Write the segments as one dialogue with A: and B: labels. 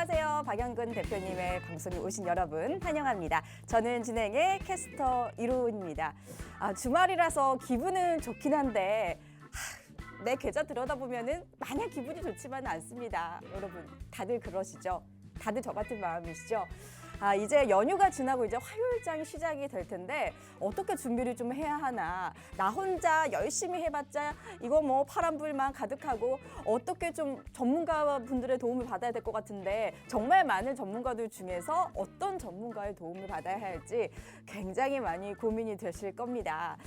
A: 안녕하세요. 박영근 대표님의 방송에 오신 여러분 환영합니다. 저는 진행의 캐스터 이로운입니다. 주말이라서 기분은 좋긴 한데 내 계좌 들여다보면은 마냥 기분이 좋지만은 않습니다. 여러분 다들 그러시죠? 다들 저 같은 마음이시죠? 이제 연휴가 지나고 이제 화요일장이 시작이 될 텐데 어떻게 준비를 좀 해야 하나. 나 혼자 열심히 해봤자 이거 뭐 파란불만 가득하고 어떻게 좀 전문가분들의 도움을 받아야 될 것 같은데 정말 많은 전문가들 중에서 어떤 전문가의 도움을 받아야 할지 굉장히 많이 고민이 되실 겁니다.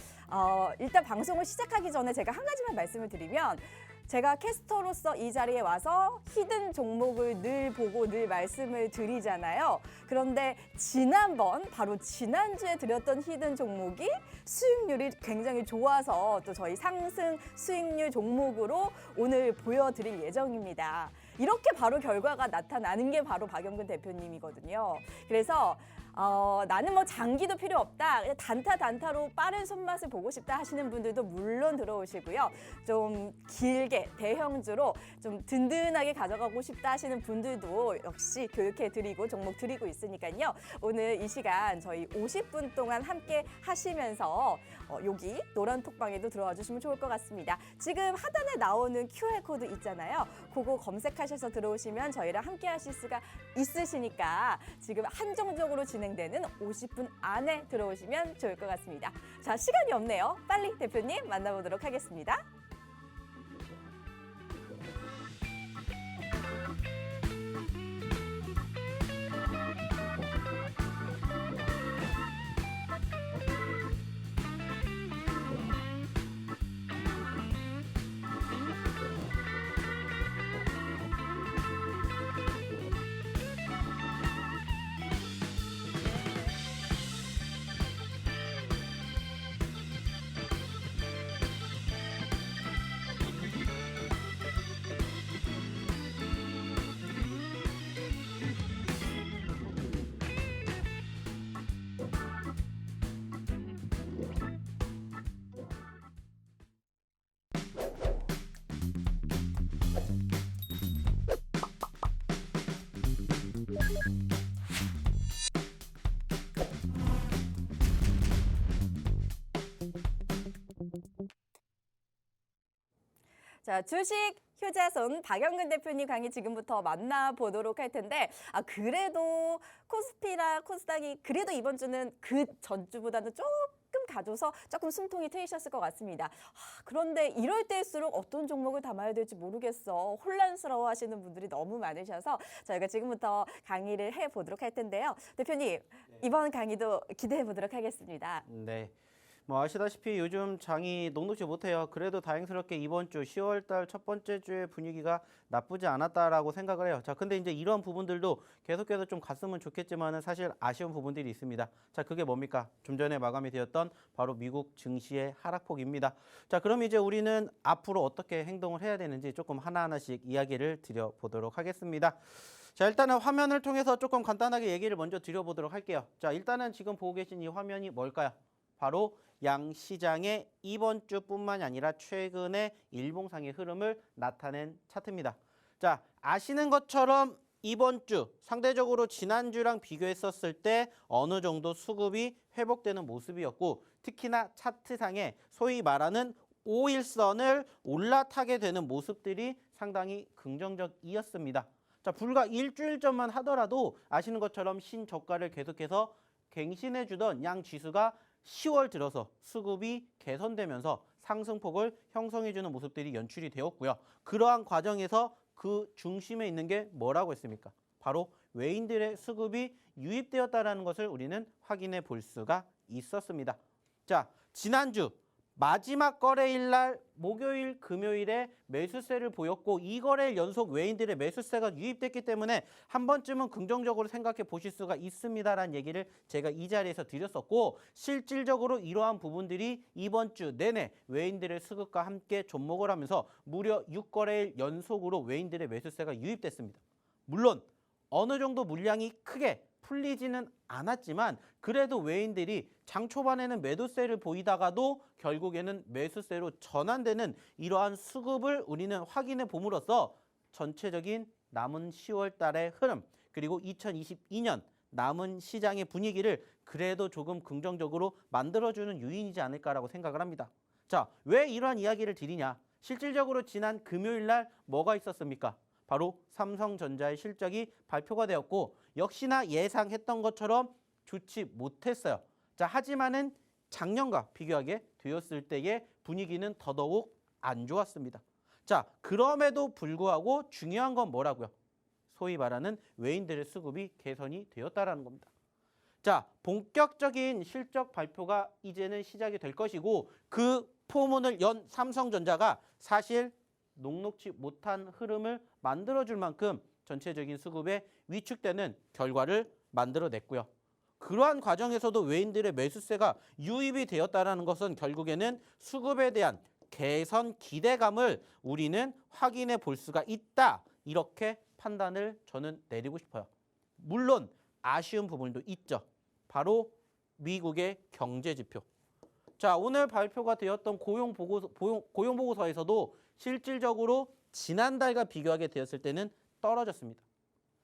A: 일단 방송을 시작하기 전에 제가 한 가지만 말씀을 드리면 제가 캐스터로서 이 자리에 와서 히든 종목을 늘 보고 늘 말씀을 드리잖아요. 그런데 바로 지난주에 드렸던 히든 종목이 수익률이 굉장히 좋아서 또 저희 상승 수익률 종목으로 오늘 보여드릴 예정입니다. 이렇게 바로 결과가 나타나는 게 바로 박영근 대표님이거든요. 그래서 나는 뭐 장기도 필요 없다. 그냥 단타로 빠른 손맛을 보고 싶다 하시는 분들도 물론 들어오시고요. 좀 길게 대형주로 좀 든든하게 가져가고 싶다 하시는 분들도 역시 교육해드리고 종목 드리고 있으니까요. 오늘 이 시간 저희 50분 동안 함께 하시면서 여기 노란 톡방에도 들어와 주시면 좋을 것 같습니다. 지금 하단에 나오는 QR코드 있잖아요. 그거 검색하셔서 들어오시면 저희랑 함께 하실 수가 있으시니까 지금 한정적으로 진행되는 50분 안에 들어오시면 좋을 것 같습니다. 자, 시간이 없네요. 빨리 대표님 만나보도록 하겠습니다. 자, 주식 효자손 박영근 대표님 강의 지금부터 만나보도록 할 텐데 그래도 코스피나 코스닥이 그래도 이번 주는 그 전주보다는 조금 가져서 조금 숨통이 트이셨을 것 같습니다. 그런데 이럴 때일수록 어떤 종목을 담아야 될지 모르겠어. 혼란스러워 하시는 분들이 너무 많으셔서 저희가 지금부터 강의를 해보도록 할 텐데요. 대표님, 이번 강의도 기대해 보도록 하겠습니다.
B: 네. 뭐 아시다시피 요즘 장이 녹록지 못해요. 그래도 다행스럽게 이번 주 10월 달 첫 번째 주의 분위기가 나쁘지 않았다라고 생각을 해요. 자, 근데 이제 이런 부분들도 계속해서 좀 갔으면 좋겠지만은 사실 아쉬운 부분들이 있습니다. 자, 그게 뭡니까? 좀 전에 마감이 되었던 바로 미국 증시의 하락폭입니다. 자, 그럼 이제 우리는 앞으로 어떻게 행동을 해야 되는지 조금 하나하나씩 이야기를 드려보도록 하겠습니다. 자, 일단은 화면을 통해서 조금 간단하게 얘기를 먼저 드려보도록 할게요. 자, 일단은 지금 보고 계신 이 화면이 뭘까요? 바로 양시장의 이번 주뿐만이 아니라 최근의 일봉상의 흐름을 나타낸 차트입니다. 자, 아시는 것처럼 이번 주 상대적으로 지난주랑 비교했었을 때 어느 정도 수급이 회복되는 모습이었고 특히나 차트상에 소위 말하는 5일선을 올라타게 되는 모습들이 상당히 긍정적이었습니다. 자, 불과 일주일 전만 하더라도 아시는 것처럼 신저가를 계속해서 갱신해주던 양 지수가 10월 들어서 수급이 개선되면서 상승폭을 형성해주는 모습들이 연출이 되었고요. 그러한 과정에서 그 중심에 있는 게 뭐라고 했습니까? 바로 외인들의 수급이 유입되었다는 것을 우리는 확인해 볼 수가 있었습니다. 자, 지난주 마지막 거래일 날 목요일, 금요일에 매수세를 보였고 이 거래일 연속 외인들의 매수세가 유입됐기 때문에 한 번쯤은 긍정적으로 생각해 보실 수가 있습니다라는 얘기를 제가 이 자리에서 드렸었고 실질적으로 이러한 부분들이 이번 주 내내 외인들의 수급과 함께 접목을 하면서 무려 6거래일 연속으로 외인들의 매수세가 유입됐습니다. 물론 어느 정도 물량이 크게 풀리지는 않았지만 그래도 외인들이 장 초반에는 매도세를 보이다가도 결국에는 매수세로 전환되는 이러한 수급을 우리는 확인해 봄으로써 전체적인 남은 10월 달의 흐름 그리고 2022년 남은 시장의 분위기를 그래도 조금 긍정적으로 만들어주는 요인이지 않을까라고 생각을 합니다. 자, 왜 이러한 이야기를 드리냐? 실질적으로 지난 금요일 날 뭐가 있었습니까? 바로 삼성전자의 실적이 발표가 되었고 역시나 예상했던 것처럼 좋지 못했어요. 자, 하지만은 작년과 비교하게 되었을 때의 분위기는 더더욱 안 좋았습니다. 자, 그럼에도 불구하고 중요한 건 뭐라고요? 소위 말하는 외인들의 수급이 개선이 되었다라는 겁니다. 자, 본격적인 실적 발표가 이제는 시작이 될 것이고 그 포문을 연 삼성전자가 사실 녹록지 못한 흐름을 만들어줄 만큼 전체적인 수급에 위축되는 결과를 만들어냈고요. 그러한 과정에서도 외인들의 매수세가 유입이 되었다는 것은 결국에는 수급에 대한 개선 기대감을 우리는 확인해 볼 수가 있다. 이렇게 판단을 저는 내리고 싶어요. 물론 아쉬운 부분도 있죠. 바로 미국의 경제 지표. 자, 오늘 발표가 되었던 고용보고서에서도 실질적으로 지난달과 비교하게 되었을 때는 떨어졌습니다.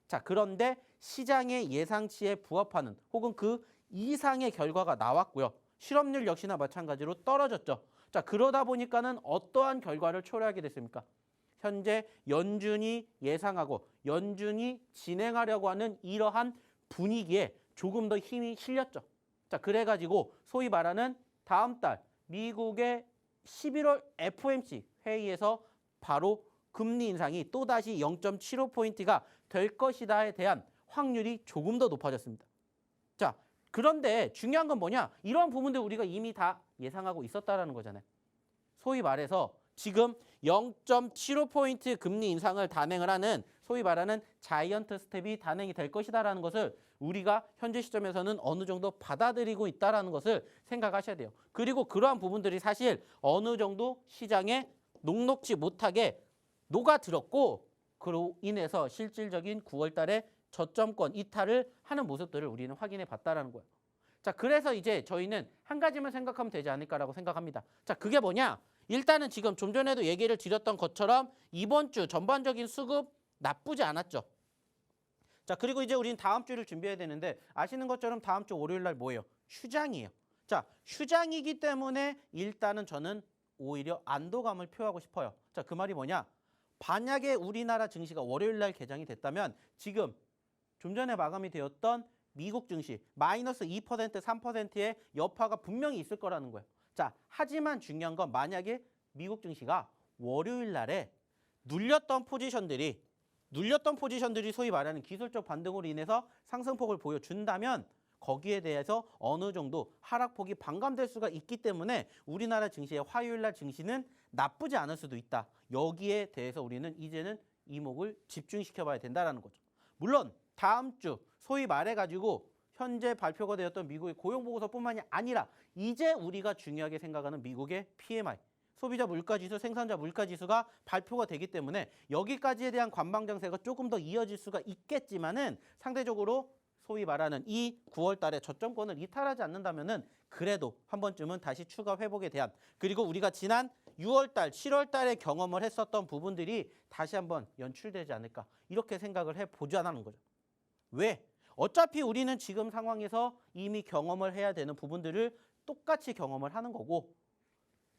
B: 자, 그런데 시장의 예상치에 부합하는 혹은 그 이상의 결과가 나왔고요. 실업률 역시나 마찬가지로 떨어졌죠. 자, 그러다 보니까는 어떠한 결과를 초래하게 됐습니까? 현재 연준이 예상하고 연준이 진행하려고 하는 이러한 분위기에 조금 더 힘이 실렸죠. 자, 그래가지고 소위 말하는 다음 달 미국의 11월 FOMC 회의에서 바로 금리 인상이 또다시 0.75포인트가 될 것이다에 대한 확률이 조금 더 높아졌습니다. 자, 그런데 중요한 건 뭐냐? 이런 부분들 우리가 이미 다 예상하고 있었다라는 거잖아요. 소위 말해서 지금 0.75포인트 금리 인상을 단행을 하는 소위 말하는 자이언트 스텝이 단행이 될 것이다라는 것을 우리가 현재 시점에서는 어느 정도 받아들이고 있다라는 것을 생각하셔야 돼요. 그리고 그러한 부분들이 사실 어느 정도 시장에 녹록지 못하게 녹아들었고 그로 인해서 실질적인 9월 달에 저점권 이탈을 하는 모습들을 우리는 확인해 봤다라는 거예요. 자, 그래서 이제 저희는 한 가지만 생각하면 되지 않을까라고 생각합니다. 자, 그게 뭐냐? 일단은 지금 좀 전에도 얘기를 드렸던 것처럼 이번 주 전반적인 수급 나쁘지 않았죠. 자, 그리고 이제 우리는 다음 주를 준비해야 되는데 아시는 것처럼 다음 주 월요일 날 뭐예요? 휴장이에요. 자, 휴장이기 때문에 일단은 저는 오히려 안도감을 표하고 싶어요. 자, 그 말이 뭐냐? 만약에 우리나라 증시가 월요일 날 개장이 됐다면 지금 좀 전에 마감이 되었던 미국 증시 마이너스 2%, 3%의 여파가 분명히 있을 거라는 거예요. 자, 하지만 중요한 건 만약에 미국 증시가 월요일 날에 눌렸던 포지션들이 소위 말하는 기술적 반등으로 인해서 상승폭을 보여준다면 거기에 대해서 어느 정도 하락폭이 반감될 수가 있기 때문에 우리나라 증시의 화요일 날 증시는 나쁘지 않을 수도 있다. 여기에 대해서 우리는 이제는 이목을 집중시켜 봐야 된다는 거죠. 물론 다음 주 소위 말해가지고 현재 발표가 되었던 미국의 고용보고서뿐만이 아니라 이제 우리가 중요하게 생각하는 미국의 PMI, 소비자 물가지수, 생산자 물가지수가 발표가 되기 때문에 여기까지에 대한 관방정세가 조금 더 이어질 수가 있겠지만은 상대적으로 소위 말하는 이 9월 달에 저점권을 이탈하지 않는다면은 그래도 한 번쯤은 다시 추가 회복에 대한 그리고 우리가 지난 6월 달, 7월 달에 경험을 했었던 부분들이 다시 한번 연출되지 않을까 이렇게 생각을 해보자는 거죠. 왜? 어차피 우리는 지금 상황에서 이미 경험을 해야 되는 부분들을 똑같이 경험을 하는 거고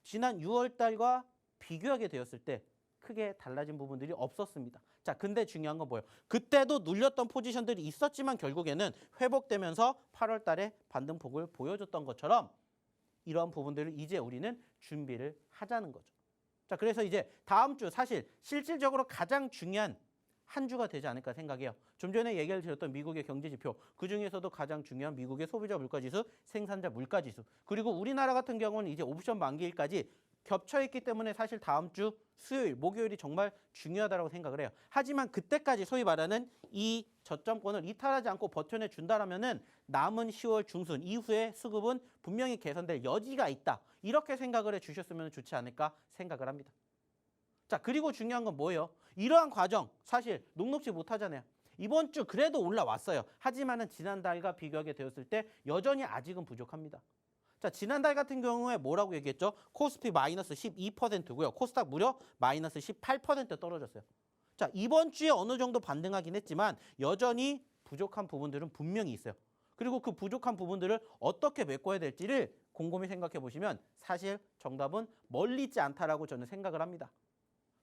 B: 지난 6월 달과 비교하게 되었을 때 크게 달라진 부분들이 없었습니다. 자, 근데 중요한 건 뭐예요? 그때도 눌렸던 포지션들이 있었지만 결국에는 회복되면서 8월 달에 반등폭을 보여줬던 것처럼 이러한 부분들을 이제 우리는 준비를 하자는 거죠. 자, 그래서 이제 다음 주 사실 실질적으로 가장 중요한 한 주가 되지 않을까 생각해요. 좀 전에 얘기를 드렸던 미국의 경제 지표, 그중에서도 가장 중요한 미국의 소비자 물가지수, 생산자 물가지수, 그리고 우리나라 같은 경우는 이제 옵션 만기일까지 겹쳐 있기 때문에 사실 다음 주 수요일, 목요일이 정말 중요하다고 생각을 해요. 하지만 그때까지 소위 말하는 이 저점권을 이탈하지 않고 버텨내 준다라면은 남은 10월 중순 이후에 수급은 분명히 개선될 여지가 있다. 이렇게 생각을 해 주셨으면 좋지 않을까 생각을 합니다. 자, 그리고 중요한 건 뭐예요? 이러한 과정 사실 녹록지 못하잖아요. 이번 주 그래도 올라왔어요. 하지만은 지난달과 비교하게 되었을 때 여전히 아직은 부족합니다. 자, 지난달 같은 경우에 뭐라고 얘기했죠? 코스피 마이너스 12%고요. 코스닥 무려 마이너스 18% 떨어졌어요. 자, 이번 주에 어느 정도 반등하긴 했지만 여전히 부족한 부분들은 분명히 있어요. 그리고 그 부족한 부분들을 어떻게 메꿔야 될지를 곰곰이 생각해 보시면 사실 정답은 멀리 있지 않다라고 저는 생각을 합니다.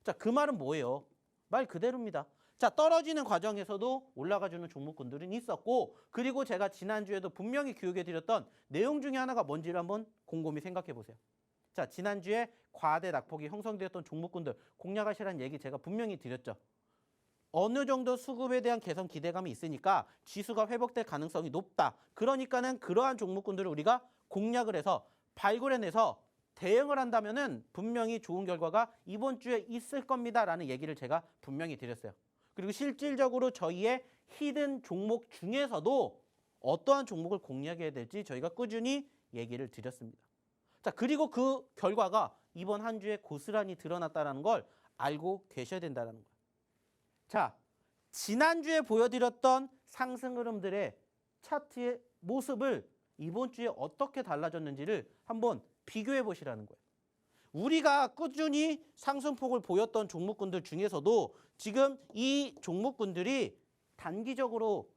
B: 자, 그 말은 뭐예요? 말 그대로입니다. 자, 떨어지는 과정에서도 올라가주는 종목군들은 있었고, 그리고 제가 지난주에도 분명히 교육해 드렸던 내용 중에 하나가 뭔지를 한번 곰곰이 생각해 보세요. 자, 지난주에 과대 낙폭이 형성되었던 종목군들 공략하시라는 얘기 제가 분명히 드렸죠. 어느 정도 수급에 대한 개선 기대감이 있으니까 지수가 회복될 가능성이 높다. 그러니까는 그러한 종목군들을 우리가 공략을 해서 발굴해내서 대응을 한다면은 분명히 좋은 결과가 이번 주에 있을 겁니다라는 얘기를 제가 분명히 드렸어요. 그리고 실질적으로 저희의 히든 종목 중에서도 어떠한 종목을 공략해야 될지 저희가 꾸준히 얘기를 드렸습니다. 자, 그리고 그 결과가 이번 한 주에 고스란히 드러났다는 걸 알고 계셔야 된다는 거예요. 자, 지난주에 보여드렸던 상승 흐름들의 차트의 모습을 이번 주에 어떻게 달라졌는지를 한번 비교해 보시라는 거예요. 우리가 꾸준히 상승폭을 보였던 종목군들 중에서도 지금 이 종목군들이 단기적으로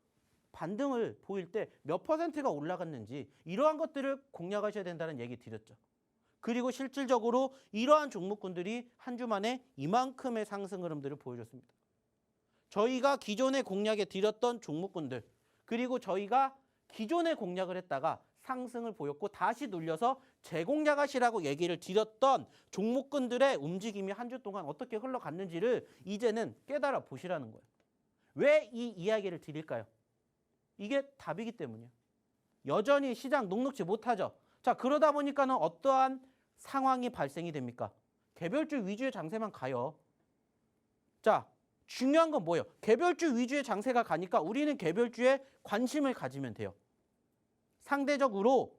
B: 반등을 보일 때 몇 퍼센트가 올라갔는지 이러한 것들을 공략하셔야 된다는 얘기 드렸죠. 그리고 실질적으로 이러한 종목군들이 한 주 만에 이만큼의 상승 흐름들을 보여줬습니다. 저희가 기존에 공략해 드렸던 종목군들, 그리고 저희가 기존에 공략을 했다가 상승을 보였고 다시 눌려서 재공략하시라고 얘기를 드렸던 종목군들의 움직임이 한 주 동안 어떻게 흘러갔는지를 이제는 깨달아 보시라는 거예요. 왜 이 이야기를 드릴까요? 이게 답이기 때문이에요. 여전히 시장 녹록지 못하죠. 자, 그러다 보니까는 어떠한 상황이 발생이 됩니까? 개별주 위주의 장세만 가요. 자, 중요한 건 뭐예요? 개별주 위주의 장세가 가니까 우리는 개별주에 관심을 가지면 돼요. 상대적으로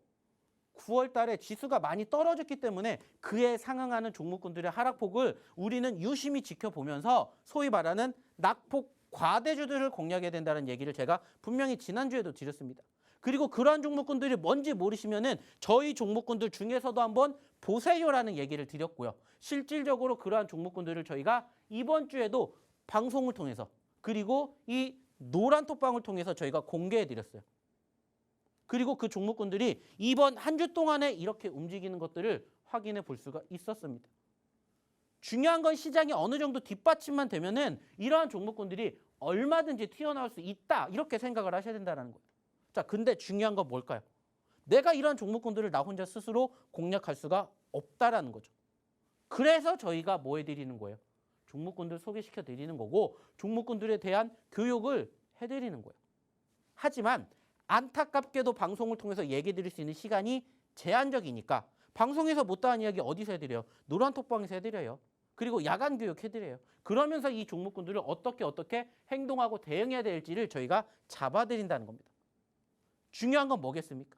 B: 9월 달에 지수가 많이 떨어졌기 때문에 그에 상응하는 종목군들의 하락폭을 우리는 유심히 지켜보면서 소위 말하는 낙폭 과대주들을 공략해야 된다는 얘기를 제가 분명히 지난주에도 드렸습니다. 그리고 그러한 종목군들이 뭔지 모르시면은 저희 종목군들 중에서도 한번 보세요라는 얘기를 드렸고요. 실질적으로 그러한 종목군들을 저희가 이번 주에도 방송을 통해서 그리고 이 노란 톡방을 통해서 저희가 공개해 드렸어요. 그리고 그 종목군들이 이번 한 주 동안에 이렇게 움직이는 것들을 확인해 볼 수가 있었습니다. 중요한 건 시장이 어느 정도 뒷받침만 되면은 이러한 종목군들이 얼마든지 튀어나올 수 있다 이렇게 생각을 하셔야 된다는 거예요. 자, 근데 중요한 건 뭘까요? 내가 이러한 종목군들을 나 혼자 스스로 공략할 수가 없다라는 거죠. 그래서 저희가 뭐 해드리는 거예요? 종목군들 소개시켜 드리는 거고 종목군들에 대한 교육을 해드리는 거예요. 하지만 안타깝게도 방송을 통해서 얘기 드릴 수 있는 시간이 제한적이니까 방송에서 못다한 이야기 어디서 해드려요? 노란톡방에서 해드려요. 그리고 야간 교육 해드려요. 그러면서 이 종목군들을 어떻게 행동하고 대응해야 될지를 저희가 잡아드린다는 겁니다. 중요한 건 뭐겠습니까?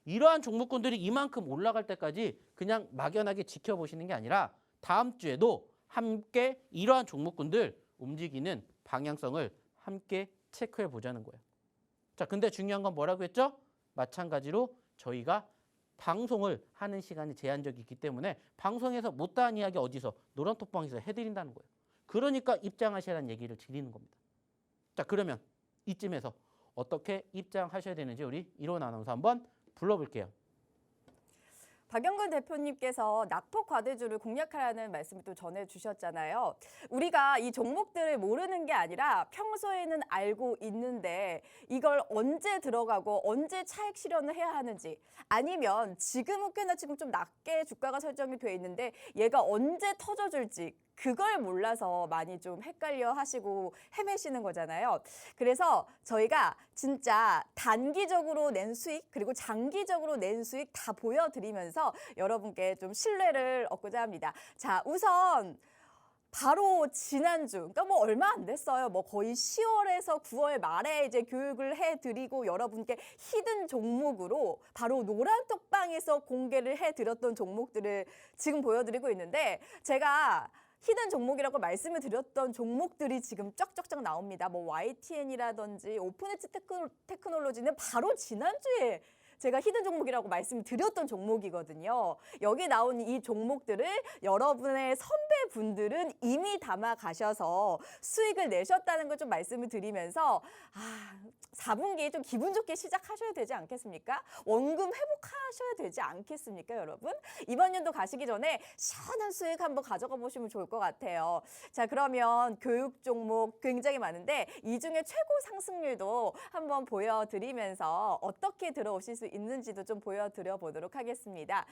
B: 이러한 종목군들이 이만큼 올라갈 때까지 그냥 막연하게 지켜보시는 게 아니라 다음 주에도 함께 이러한 종목군들 움직이는 방향성을 함께 체크해 보자는 거예요. 자, 근데 중요한 건 뭐라고 했죠? 마찬가지로 저희가 방송을 하는 시간이 제한적이기 때문에 방송에서 못다한 이야기 어디서 노란톡방에서 해드린다는 거예요. 그러니까 입장하시라는 얘기를 드리는 겁니다. 자, 그러면 이쯤에서 어떻게 입장하셔야 되는지 우리 이론 아나운서 한번 불러볼게요.
A: 박영근 대표님께서 낙폭 과대주를 공략하라는 말씀을 또 전해주셨잖아요. 우리가 이 종목들을 모르는 게 아니라 평소에는 알고 있는데 이걸 언제 들어가고 언제 차익 실현을 해야 하는지 아니면 지금은 꽤나 지금 좀 낮게 주가가 설정이 돼 있는데 얘가 언제 터져줄지 그걸 몰라서 많이 좀 헷갈려 하시고 헤매시는 거잖아요. 그래서 저희가 진짜 단기적으로 낸 수익 그리고 장기적으로 낸 수익 다 보여드리면서 여러분께 좀 신뢰를 얻고자 합니다. 자, 우선 바로 지난주, 그러니까 뭐 얼마 안 됐어요. 뭐 거의 10월에서 9월 말에 이제 교육을 해드리고 여러분께 히든 종목으로 바로 노란톡방에서 공개를 해드렸던 종목들을 지금 보여드리고 있는데 제가 히든 종목이라고 말씀을 드렸던 종목들이 지금 쩍쩍쩍 나옵니다. 뭐 YTN이라든지 오픈엣지 테크놀로지는 바로 지난주에 제가 히든 종목이라고 말씀드렸던 종목이거든요. 여기 나온 이 종목들을 여러분의 분들은 이미 담아 가셔서 수익을 내셨다는 걸 좀 말씀을 드리면서 4분기 좀 기분 좋게 시작하셔야 되지 않겠습니까? 원금 회복하셔야 되지 않겠습니까, 여러분? 이번 연도 가시기 전에 시원한 수익 한번 가져가 보시면 좋을 것 같아요. 자, 그러면 교육 종목 굉장히 많은데 이 중에 최고 상승률도 한번 보여드리면서 어떻게 들어오실 수 있는지도 좀 보여드려 보도록 하겠습니다.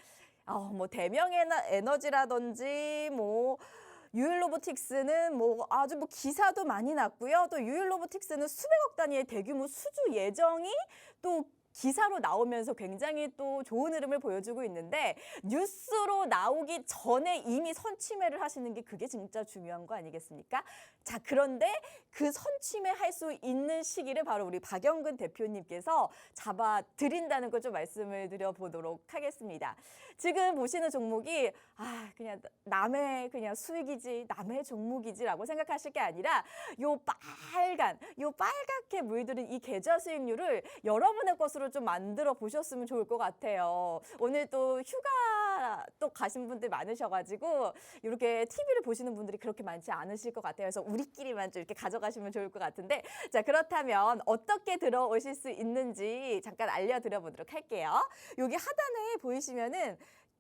A: 뭐 대명 에너지라든지 뭐 유일로보틱스는 뭐 아주 뭐 기사도 많이 났고요. 또 유일로보틱스는 수백억 단위의 대규모 수주 예정이 또 기사로 나오면서 굉장히 또 좋은 흐름을 보여주고 있는데 뉴스로 나오기 전에 이미 선취매를 하시는 게 그게 진짜 중요한 거 아니겠습니까? 자, 그런데 그 선취매할 수 있는 시기를 바로 우리 박영근 대표님께서 잡아드린다는 걸 좀 말씀을 드려보도록 하겠습니다. 지금 보시는 종목이 그냥 남의 그냥 수익이지 남의 종목이지라고 생각하실 게 아니라 요 빨갛게 물들은 이 계좌 수익률을 여러분의 것으로 좀 만들어 보셨으면 좋을 것 같아요. 오늘 또 휴가 또 가신 분들 많으셔가지고 이렇게 TV를 보시는 분들이 그렇게 많지 않으실 것 같아요. 그래서 우리끼리만 좀 이렇게 가져가시면 좋을 것 같은데, 자, 그렇다면 어떻게 들어오실 수 있는지 잠깐 알려드려 보도록 할게요. 여기 하단에 보이시면은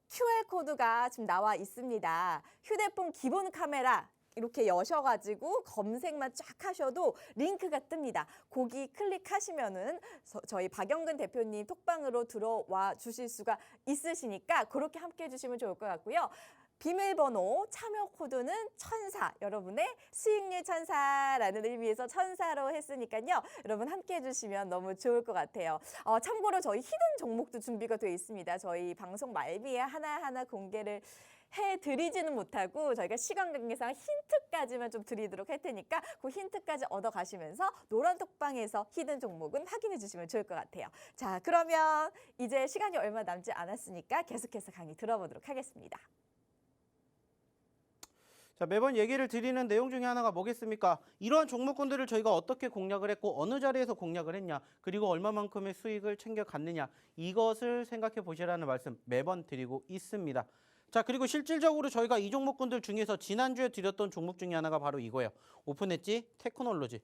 A: QR코드가 지금 나와 있습니다. 휴대폰 기본 카메라 이렇게 여셔가지고 검색만 쫙 하셔도 링크가 뜹니다. 거기 클릭하시면은 저희 박영근 대표님 톡방으로 들어와 주실 수가 있으시니까 그렇게 함께 해주시면 좋을 것 같고요. 비밀번호 참여 코드는 1000사, 여러분의 수익률 1000사라는 의미에서 1000사로 했으니까요. 여러분 함께 해주시면 너무 좋을 것 같아요. 참고로 저희 히든 종목도 준비가 되어 있습니다. 저희 방송 말미에 하나하나 공개를 해드리지는 못하고 저희가 시간 관계상 힌트까지만 좀 드리도록 할 테니까 그 힌트까지 얻어가시면서 노란톡방에서 히든 종목은 확인해 주시면 좋을 것 같아요. 자, 그러면 이제 시간이 얼마 남지 않았으니까 계속해서 강의 들어보도록 하겠습니다.
B: 자, 매번 얘기를 드리는 내용 중에 하나가 뭐겠습니까? 이러한 종목군들을 저희가 어떻게 공략을 했고 어느 자리에서 공략을 했냐, 그리고 얼마만큼의 수익을 챙겨갔느냐, 이것을 생각해 보시라는 말씀 매번 드리고 있습니다. 자, 그리고 실질적으로 저희가 이 종목군들 중에서 지난주에 드렸던 종목 중에 하나가 바로 이거예요. 오픈엣지 테크놀로지.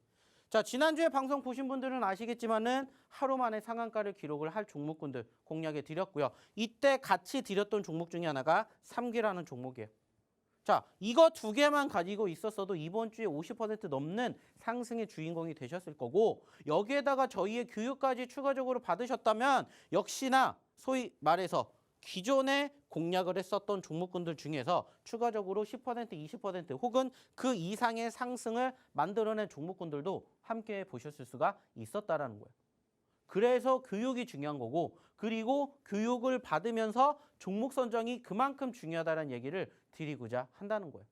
B: 자, 지난주에 방송 보신 분들은 아시겠지만은 하루 만에 상한가를 기록을 할 종목군들 공략해 드렸고요. 이때 같이 드렸던 종목 중에 하나가 3기라는 종목이에요. 자, 이거 두 개만 가지고 있었어도 이번 주에 50% 넘는 상승의 주인공이 되셨을 거고, 여기에다가 저희의 교육까지 추가적으로 받으셨다면 역시나 소위 말해서 기존에 공략을 했었던 종목군들 중에서 추가적으로 10%, 20% 혹은 그 이상의 상승을 만들어낸 종목군들도 함께 보셨을 수가 있었다라는 거예요. 그래서 교육이 중요한 거고, 그리고 교육을 받으면서 종목 선정이 그만큼 중요하다는 얘기를 드리고자 한다는 거예요.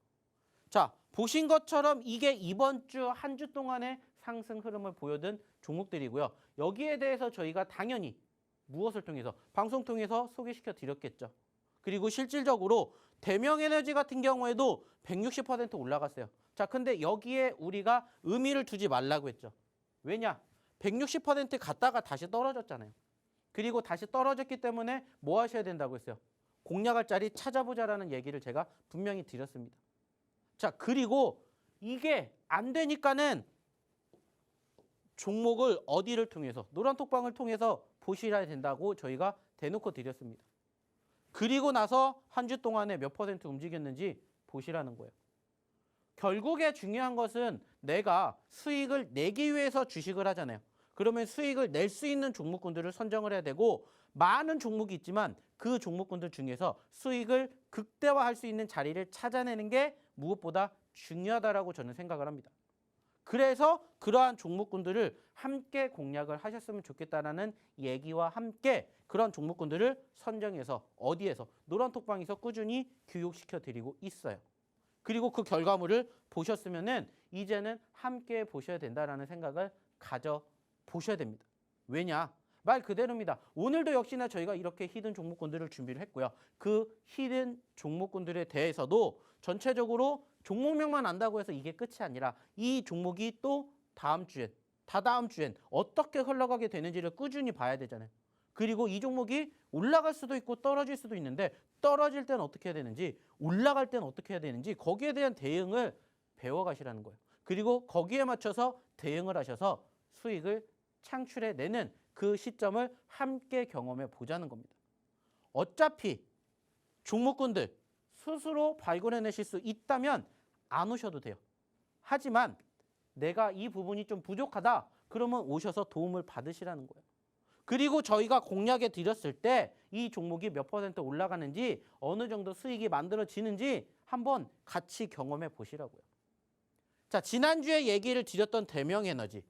B: 자, 보신 것처럼 이게 이번 주 한 주 동안의 상승 흐름을 보여준 종목들이고요. 여기에 대해서 저희가 당연히 무엇을 통해서? 방송 통해서 소개시켜 드렸겠죠. 그리고 실질적으로 대명에너지 같은 경우에도 160% 올라갔어요. 자, 근데 여기에 우리가 의미를 두지 말라고 했죠. 왜냐? 160% 갔다가 다시 떨어졌잖아요. 그리고 다시 떨어졌기 때문에 뭐 하셔야 된다고 했어요? 공략할 자리 찾아보자라는 얘기를 제가 분명히 드렸습니다. 자, 그리고 이게 안 되니까는 종목을 어디를 통해서? 노란톡방을 통해서 보시셔야 된다고 저희가 대놓고 드렸습니다. 그리고 나서 한 주 동안에 몇 % 움직였는지 보시라는 거예요. 결국에 중요한 것은 내가 수익을 내기 위해서 주식을 하잖아요. 그러면 수익을 낼 수 있는 종목군들을 선정을 해야 되고, 많은 종목이 있지만 그 종목군들 중에서 수익을 극대화할 수 있는 자리를 찾아내는 게 무엇보다 중요하다라고 저는 생각을 합니다. 그래서 그러한 종목군들을 함께 공략을 하셨으면 좋겠다라는 얘기와 함께 그런 종목군들을 선정해서 어디에서? 노란톡방에서 꾸준히 교육시켜 드리고 있어요. 그리고 그 결과물을 보셨으면은 이제는 함께 보셔야 된다라는 생각을 가져 보셔야 됩니다. 왜냐? 말 그대로입니다. 오늘도 역시나 저희가 이렇게 히든 종목군들을 준비를 했고요. 그 히든 종목군들에 대해서도 전체적으로 종목명만 안다고 해서 이게 끝이 아니라 이 종목이 또 다음 주엔, 다다음 주엔 어떻게 흘러가게 되는지를 꾸준히 봐야 되잖아요. 그리고 이 종목이 올라갈 수도 있고 떨어질 수도 있는데 떨어질 때는 어떻게 해야 되는지 올라갈 때는 어떻게 해야 되는지 거기에 대한 대응을 배워가시라는 거예요. 그리고 거기에 맞춰서 대응을 하셔서 수익을 창출해내는 그 시점을 함께 경험해 보자는 겁니다. 어차피 종목군들 스스로 발굴해내실 수 있다면 안 오셔도 돼요. 하지만 내가 이 부분이 좀 부족하다 그러면 오셔서 도움을 받으시라는 거예요. 그리고 저희가 공략해 드렸을 때 이 종목이 몇 퍼센트 올라가는지 어느 정도 수익이 만들어지는지 한번 같이 경험해 보시라고요. 자, 지난주에 얘기를 드렸던 대명에너지,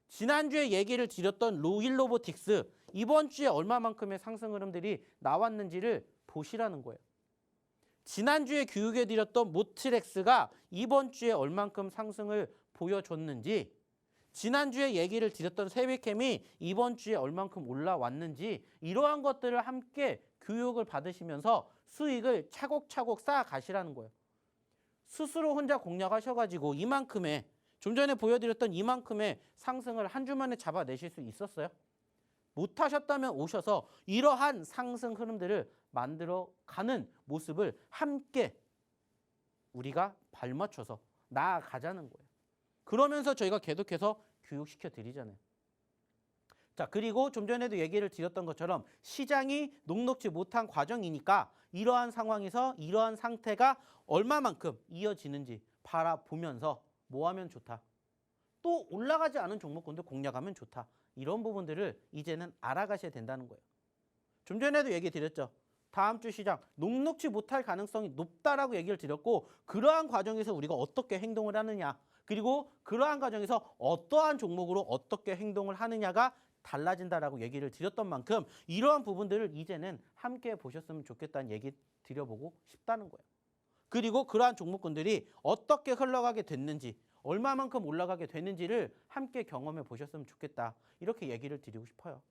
B: 지난주에 얘기를 드렸던 로일로보틱스, 이번 주에 얼마만큼의 상승 흐름들이 나왔는지를 보시라는 거예요. 지난주에 교육해 드렸던 모트렉스가 이번 주에 얼만큼 상승을 보여줬는지, 지난주에 얘기를 드렸던 세비캠이 이번 주에 얼만큼 올라왔는지 이러한 것들을 함께 교육을 받으시면서 수익을 차곡차곡 쌓아가시라는 거예요. 스스로 혼자 공략하셔가지고 이만큼의, 좀 전에 보여드렸던 이만큼의 상승을 한 주 만에 잡아내실 수 있었어요? 못하셨다면 오셔서 이러한 상승 흐름들을 만들어가는 모습을 함께 우리가 발맞춰서 나아가자는 거예요. 그러면서 저희가 계속해서 교육시켜 드리잖아요. 자, 그리고 좀 전에도 얘기를 드렸던 것처럼 시장이 녹록지 못한 과정이니까 이러한 상황에서 이러한 상태가 얼마만큼 이어지는지 바라보면서 뭐 하면 좋다. 또 올라가지 않은 종목군도 공략하면 좋다. 이런 부분들을 이제는 알아가셔야 된다는 거예요. 좀 전에도 얘기 드렸죠. 다음 주 시장 녹록지 못할 가능성이 높다라고 얘기를 드렸고 그러한 과정에서 우리가 어떻게 행동을 하느냐 그리고 그러한 과정에서 어떠한 종목으로 어떻게 행동을 하느냐가 달라진다라고 얘기를 드렸던 만큼 이러한 부분들을 이제는 함께 보셨으면 좋겠다는 얘기 드려보고 싶다는 거예요. 그리고 그러한 종목군들이 어떻게 흘러가게 됐는지 얼마만큼 올라가게 됐는지를 함께 경험해 보셨으면 좋겠다. 이렇게 얘기를 드리고 싶어요.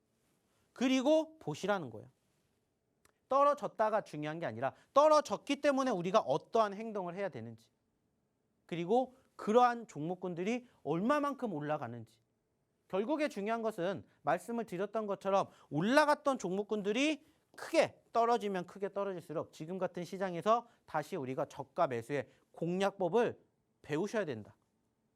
B: 그리고 보시라는 거예요. 떨어졌다가 중요한 게 아니라 떨어졌기 때문에 우리가 어떠한 행동을 해야 되는지 그리고 그러한 종목군들이 얼마만큼 올라가는지 결국에 중요한 것은 말씀을 드렸던 것처럼 올라갔던 종목군들이 크게 떨어지면 크게 떨어질수록 지금 같은 시장에서 다시 우리가 저가 매수의 공략법을 배우셔야 된다.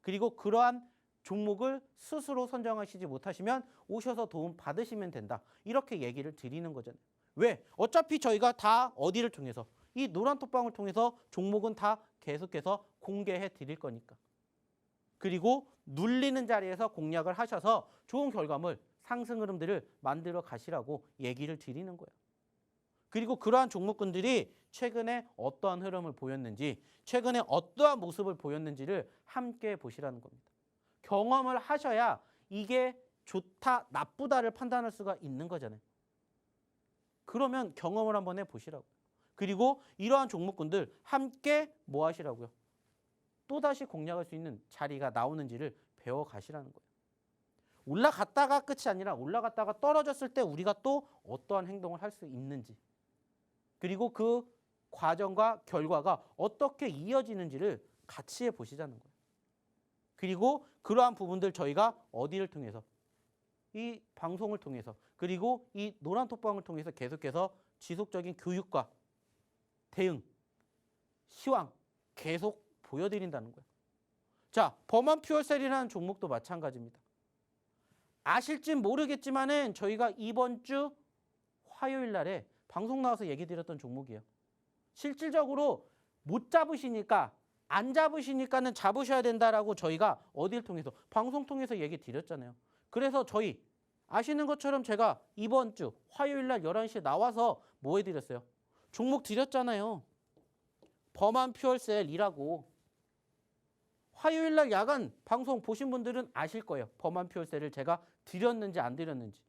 B: 그리고 그러한 종목을 스스로 선정하시지 못하시면 오셔서 도움 받으시면 된다. 이렇게 얘기를 드리는 거잖아요. 왜? 어차피 저희가 다 어디를 통해서 이 노란 톡방을 통해서 종목은 다 계속해서 공개해 드릴 거니까. 그리고 눌리는 자리에서 공략을 하셔서 좋은 결과물, 상승 흐름들을 만들어 가시라고 얘기를 드리는 거예요. 그리고 그러한 종목군들이 최근에 어떠한 흐름을 보였는지, 최근에 어떠한 모습을 보였는지를 함께 보시라는 겁니다. 경험을 하셔야 이게 좋다, 나쁘다를 판단할 수가 있는 거잖아요. 그러면 경험을 한번 해보시라고요. 그리고 이러한 종목군들 함께 뭐 하시라고요? 또다시 공략할 수 있는 자리가 나오는지를 배워가시라는 거예요. 올라갔다가 끝이 아니라 올라갔다가 떨어졌을 때 우리가 또 어떠한 행동을 할 수 있는지 그리고 그 과정과 결과가 어떻게 이어지는지를 같이 해보시자는 거예요. 그리고 그러한 부분들 저희가 어디를 통해서 이 방송을 통해서 그리고 이 노란 톡방을 통해서 계속해서 지속적인 교육과 대응, 시황 계속 보여드린다는 거예요. 자, 범한 퓨얼셀이라는 종목도 마찬가지입니다. 아실진 모르겠지만은 저희가 이번 주 화요일 날에 방송 나와서 얘기 드렸던 종목이에요. 실질적으로 못 잡으시니까 안 잡으시니까는 잡으셔야 된다라고 저희가 어디를 통해서 방송 통해서 얘기 드렸잖아요. 그래서 저희 아시는 것처럼 제가 이번 주 화요일 날 11시에 나와서 뭐 해드렸어요? 종목 드렸잖아요. 범한 퓨얼셀이라고. 화요일 날 야간 방송 보신 분들은 아실 거예요. 범한 퓨얼셀을 제가 드렸는지 안 드렸는지.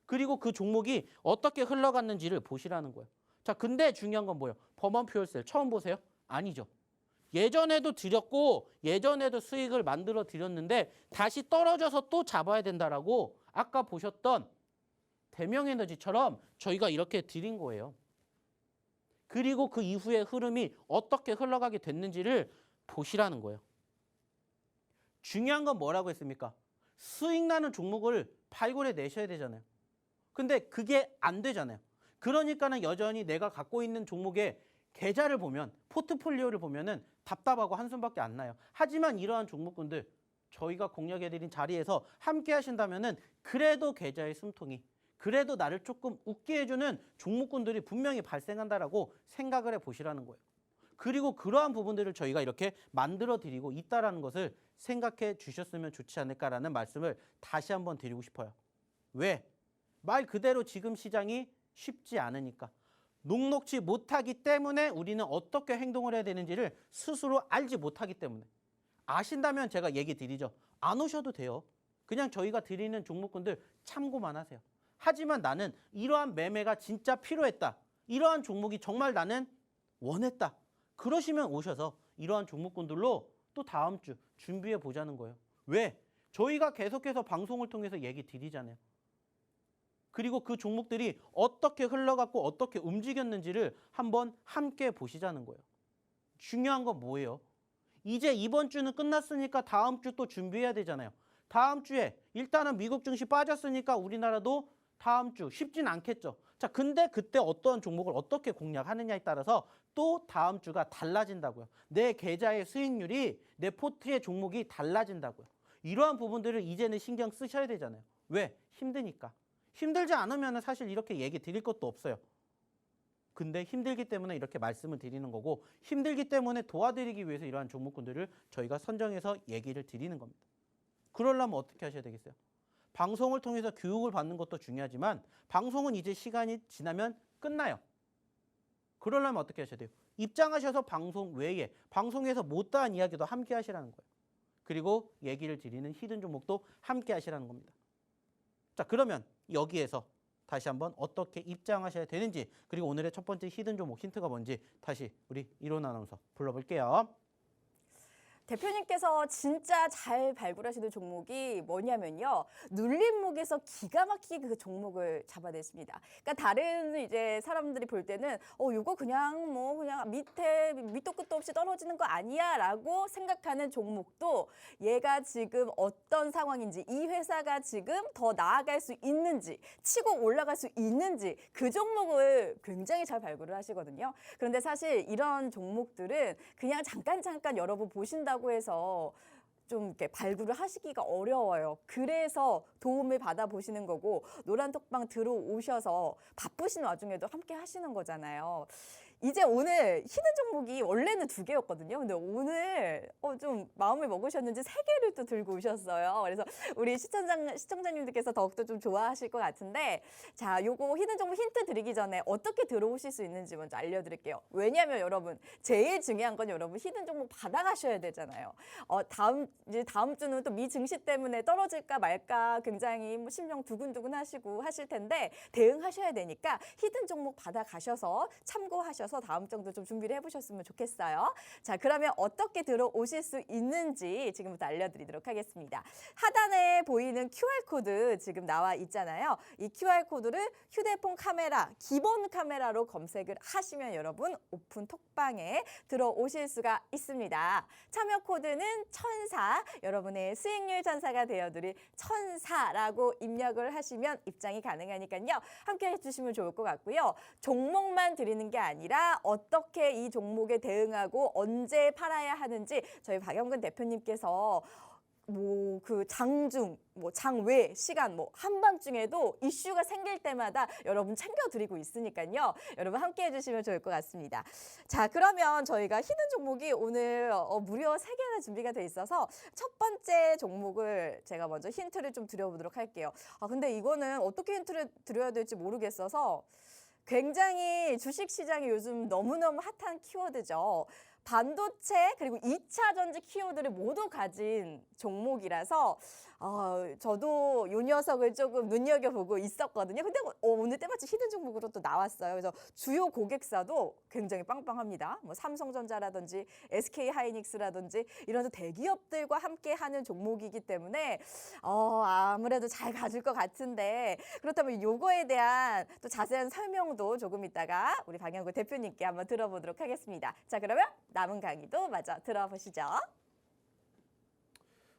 B: 그리고 그 종목이 어떻게 흘러갔는지를 보시라는 거예요. 자, 근데 중요한 건 뭐예요? 범한 퓨얼셀 처음 보세요? 아니죠. 예전에도 드렸고 예전에도 수익을 만들어 드렸는데 다시 떨어져서 또 잡아야 된다라고 아까 보셨던 대명에너지처럼 저희가 이렇게 드린 거예요. 그리고 그 이후의 흐름이 어떻게 흘러가게 됐는지를 보시라는 거예요. 중요한 건 뭐라고 했습니까? 수익 나는 종목을 발굴해 내셔야 되잖아요. 근데 그게 안 되잖아요. 그러니까는 여전히 내가 갖고 있는 종목의 계좌를 보면, 포트폴리오를 보면은 답답하고 한숨밖에 안 나요. 하지만 이러한 종목군들 저희가 공략해드린 자리에서 함께 하신다면은 그래도 계좌의 숨통이, 그래도 나를 조금 웃게 해주는 종목군들이 분명히 발생한다라고 생각을 해보시라는 거예요. 그리고 그러한 부분들을 저희가 이렇게 만들어 드리고 있다라는 것을 생각해 주셨으면 좋지 않을까라는 말씀을 다시 한번 드리고 싶어요. 왜? 말 그대로 지금 시장이 쉽지 않으니까. 녹록지 못하기 때문에 우리는 어떻게 행동을 해야 되는지를 스스로 알지 못하기 때문에. 아신다면 제가 얘기 드리죠. 안 오셔도 돼요. 그냥 저희가 드리는 종목군들 참고만 하세요. 하지만 나는 이러한 매매가 진짜 필요했다. 이러한 종목이 정말 나는 원했다. 그러시면 오셔서 이러한 종목군들로 또 다음 주 준비해 보자는 거예요. 왜? 저희가 계속해서 방송을 통해서 얘기 드리잖아요. 그리고 그 종목들이 어떻게 흘러갔고 어떻게 움직였는지를 한번 함께 보시자는 거예요. 중요한 건 뭐예요? 이제 이번 주는 끝났으니까 다음 주 또 준비해야 되잖아요. 다음 주에 일단은 미국 증시 빠졌으니까 우리나라도 다음 주 쉽진 않겠죠. 자, 근데 그때 어떤 종목을 어떻게 공략하느냐에 따라서 또 다음 주가 달라진다고요. 내 계좌의 수익률이, 내 포트의 종목이 달라진다고요. 이러한 부분들을 이제는 신경 쓰셔야 되잖아요. 왜? 힘드니까. 힘들지 않으면 사실 이렇게 얘기 드릴 것도 없어요. 근데 힘들기 때문에 이렇게 말씀을 드리는 거고, 힘들기 때문에 도와드리기 위해서 이러한 종목군들을 저희가 선정해서 얘기를 드리는 겁니다. 그러려면 어떻게 하셔야 되겠어요? 방송을 통해서 교육을 받는 것도 중요하지만 방송은 이제 시간이 지나면 끝나요. 그러려면 어떻게 하셔야 돼요? 입장하셔서 방송 외에 방송에서 못다한 이야기도 함께 하시라는 거예요. 그리고 얘기를 드리는 히든 종목도 함께 하시라는 겁니다. 자, 그러면 여기에서 다시 한번 어떻게 입장하셔야 되는지, 그리고 오늘의 첫 번째 히든 종목 힌트가 뭔지 다시 우리 이론 아나운서 불러볼게요.
A: 대표님께서 진짜 잘 발굴하시는 종목이 뭐냐면요. 눌림목에서 기가 막히게 그 종목을 잡아냈습니다. 그러니까 다른 이제 사람들이 볼 때는 이거 그냥 그냥 밑도 끝도 없이 떨어지는 거 아니야라고 생각하는 종목도 얘가 지금 어떤 상황인지, 이 회사가 지금 더 나아갈 수 있는지, 치고 올라갈 수 있는지 그 종목을 굉장히 잘 발굴을 하시거든요. 그런데 사실 이런 종목들은 그냥 잠깐 여러분 보신다고 해서 좀 이렇게 발굴을 하시기가 어려워요. 그래서 도움을 받아보시는 거고, 노란톡방 들어오셔서 바쁘신 와중에도 함께 하시는 거잖아요. 이제 오늘 히든 종목이 원래는 2개였거든요. 근데 오늘 좀 마음을 먹으셨는지 3개를 또 들고 오셨어요. 그래서 우리 시청자님들께서 더욱더 좀 좋아하실 것 같은데, 자, 요거 히든 종목 힌트 드리기 전에 어떻게 들어오실 수 있는지 먼저 알려드릴게요. 왜냐하면 여러분, 제일 중요한 건 여러분 히든 종목 받아가셔야 되잖아요. 다음 주는 또 미 증시 때문에 떨어질까 말까 굉장히 심령 두근두근 하시고 하실 텐데, 대응하셔야 되니까 히든 종목 받아가셔서 참고하셔서 다음 정도 좀 준비를 해보셨으면 좋겠어요. 자, 그러면 어떻게 들어오실 수 있는지 지금부터 알려드리도록 하겠습니다. 하단에 보이는 QR코드 지금 나와 있잖아요. 이 QR코드를 휴대폰 카메라, 기본 카메라로 검색을 하시면 여러분 오픈 톡방에 들어오실 수가 있습니다. 참여 코드는 1000사, 여러분의 수익률 전사가 되어드릴 1000사라고 입력을 하시면 입장이 가능하니까요. 함께 해주시면 좋을 것 같고요. 종목만 드리는 게 아니라 어떻게 이 종목에 대응하고 언제 팔아야 하는지 저희 박영근 대표님께서 그 장중, 장외 시간, 한밤중에도 이슈가 생길 때마다 여러분 챙겨드리고 있으니까요. 여러분 함께 해주시면 좋을 것 같습니다. 자, 그러면 저희가 히든 종목이 오늘 무려 3개나 준비가 돼 있어서 첫 번째 종목을 제가 먼저 힌트를 좀 드려보도록 할게요. 근데 이거는 어떻게 힌트를 드려야 될지 모르겠어서 굉장히 주식시장이 요즘 너무너무 핫한 키워드죠. 반도체 그리고 2차 전지 키워드를 모두 가진 종목이라서 저도 이 녀석을 조금 눈여겨보고 있었거든요. 근데 오늘 때마침 히든 종목으로 또 나왔어요. 그래서 주요 고객사도 굉장히 빵빵합니다. 삼성전자라든지 SK하이닉스라든지 이런 대기업들과 함께하는 종목이기 때문에 아무래도 잘 가줄 것 같은데, 그렇다면 요거에 대한 또 자세한 설명도 조금 이따가 우리 박영근 대표님께 한번 들어보도록 하겠습니다. 자, 그러면 남은 강의도 마저 들어보시죠.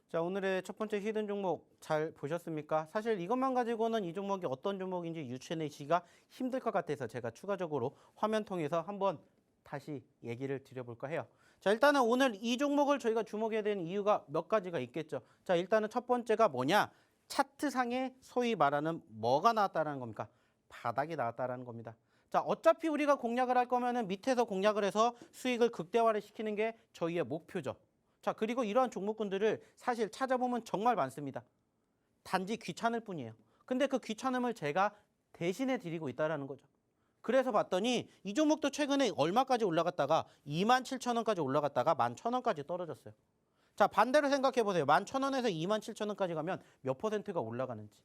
B: 자, 오늘의 첫 번째 히든 종목 잘 보셨습니까? 사실 이것만 가지고는 이 종목이 어떤 종목인지 유추해내시기가 힘들 것 같아서 제가 추가적으로 화면 통해서 한번 다시 얘기를 드려볼까 해요. 자, 일단은 오늘 이 종목을 저희가 주목해야 되는 이유가 몇 가지가 있겠죠. 자, 일단은 첫 번째가 뭐냐? 차트상에 소위 말하는 뭐가 나왔다라는 겁니까? 바닥이 나왔다라는 겁니다. 자, 어차피 우리가 공략을 할 거면은 밑에서 공략을 해서 수익을 극대화를 시키는 게 저희의 목표죠. 자, 그리고 이러한 종목군들을 사실 찾아보면 정말 많습니다. 단지 귀찮을 뿐이에요. 근데 그 귀찮음을 제가 대신해 드리고 있다는 거죠. 그래서 봤더니 이 종목도 최근에 얼마까지 올라갔다가 27,000원까지 올라갔다가 11,000원까지 떨어졌어요. 자, 반대로 생각해 보세요. 11,000원에서 27,000원까지 가면 몇 %가 올라가는지.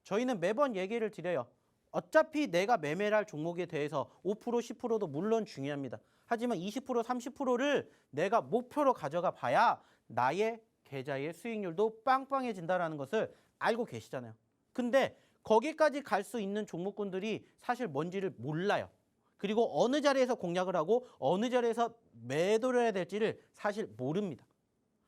B: 저희는 매번 얘기를 드려요. 어차피 내가 매매를 할 종목에 대해서 5%, 10%도 물론 중요합니다. 하지만 20%, 30%를 내가 목표로 가져가 봐야 나의 계좌의 수익률도 빵빵해진다는 것을 알고 계시잖아요. 근데 거기까지 갈 수 있는 종목군들이 사실 뭔지를 몰라요. 그리고 어느 자리에서 공략을 하고 어느 자리에서 매도를 해야 될지를 사실 모릅니다.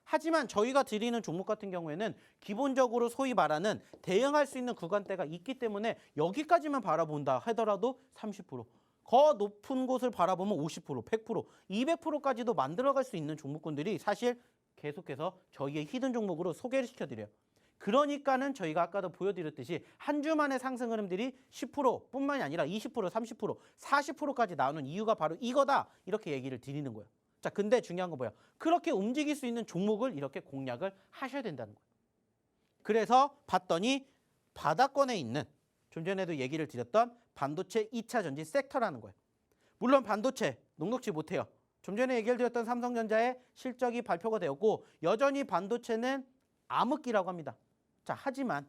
B: 하지만 저희가 드리는 종목 같은 경우에는 기본적으로 소위 말하는 대응할 수 있는 구간대가 있기 때문에 여기까지만 바라본다 하더라도 30%, 더 높은 곳을 바라보면 50%, 100%, 200%까지도 만들어갈 수 있는 종목군들이 사실 계속해서 저희의 히든 종목으로 소개를 시켜드려요. 그러니까는 저희가 아까도 보여드렸듯이 한 주 만에 상승 흐름들이 10%뿐만이 아니라 20%, 30%, 40%까지 나오는 이유가 바로 이거다. 이렇게 얘기를 드리는 거예요. 자, 근데 중요한 거 뭐예요? 그렇게 움직일 수 있는 종목을 이렇게 공략을 하셔야 된다는 거예요. 그래서 봤더니 바닥권에 있는 좀 전에도 얘기를 드렸던 반도체 2차 전지 섹터라는 거예요. 물론 반도체 녹록지 못해요. 좀 전에 얘기를 드렸던 삼성전자의 실적이 발표가 되었고 여전히 반도체는 암흑기라고 합니다. 자, 하지만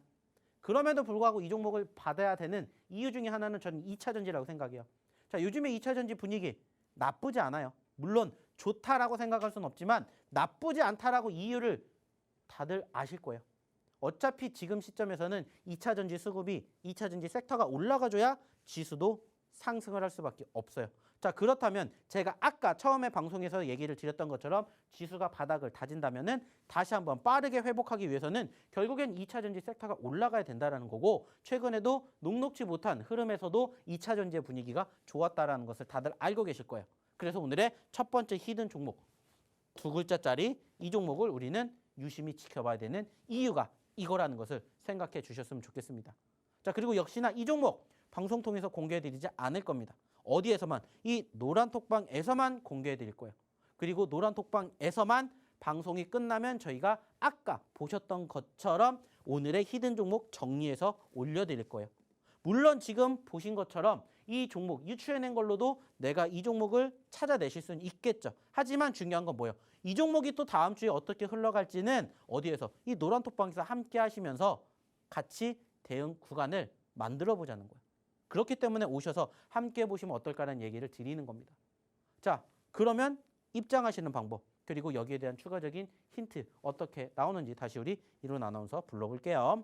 B: 그럼에도 불구하고 이 종목을 받아야 되는 이유 중에 하나는 저는 2차 전지라고 생각해요. 자, 요즘에 2차 전지 분위기 나쁘지 않아요. 물론 좋다라고 생각할 수는 없지만 나쁘지 않다라고 이유를 다들 아실 거예요. 어차피 지금 시점에서는 2차 전지 수급이 2차 전지 섹터가 올라가줘야 지수도 상승을 할 수밖에 없어요. 자, 그렇다면 제가 아까 처음에 방송에서 얘기를 드렸던 것처럼 지수가 바닥을 다진다면은 다시 한번 빠르게 회복하기 위해서는 결국엔 2차 전지 섹터가 올라가야 된다는 거고 최근에도 녹록지 못한 흐름에서도 2차 전지의 분위기가 좋았다는 것을 다들 알고 계실 거예요. 그래서 오늘의 첫 번째 히든 종목, 두 글자짜리 이 종목을 우리는 유심히 지켜봐야 되는 이유가 이거라는 것을 생각해 주셨으면 좋겠습니다. 자, 그리고 역시나 이 종목 방송 통해서 공개해 드리지 않을 겁니다. 어디에서만? 이 노란톡방에서만 공개해 드릴 거예요. 그리고 노란톡방에서만 방송이 끝나면 저희가 아까 보셨던 것처럼 오늘의 히든 종목 정리해서 올려드릴 거예요. 물론 지금 보신 것처럼 이 종목 유추해낸 걸로도 내가 이 종목을 찾아내실 수는 있겠죠. 하지만 중요한 건 뭐예요? 이 종목이 또 다음 주에 어떻게 흘러갈지는 어디에서? 이 노란톡방에서 함께 하시면서 같이 대응 구간을 만들어 보자는 거예요. 그렇기 때문에 오셔서 함께 보시면 어떨까라는 얘기를 드리는 겁니다. 자, 그러면 입장하시는 방법 그리고 여기에 대한 추가적인 힌트 어떻게 나오는지 다시 우리 이론 아나운서 불러볼게요.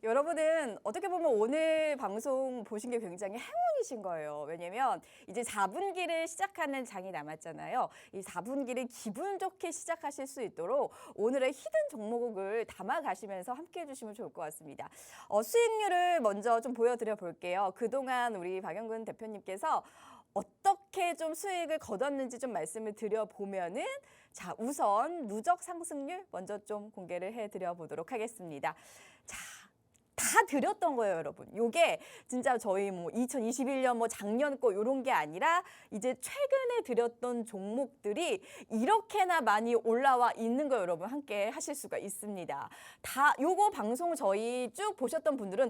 A: 여러분은 어떻게 보면 오늘 방송 보신 게 굉장히 행운이신 거예요. 왜냐면 이제 4분기를 시작하는 장이 남았잖아요. 이 4분기를 기분 좋게 시작하실 수 있도록 오늘의 히든 종목을 담아가시면서 함께 해주시면 좋을 것 같습니다. 수익률을 먼저 좀 보여드려 볼게요. 그동안 우리 박영근 대표님께서 어떻게 좀 수익을 거뒀는지 좀 말씀을 드려보면은 자, 우선 누적 상승률 먼저 좀 공개를 해드려 보도록 하겠습니다. 자, 다 드렸던 거예요, 여러분. 요게 진짜 저희 뭐 2021년 뭐 작년 거 요런 게 아니라 이제 최근에 드렸던 종목들이 이렇게나 많이 올라와 있는 거 여러분 함께 하실 수가 있습니다. 다 요거 방송 저희 쭉 보셨던 분들은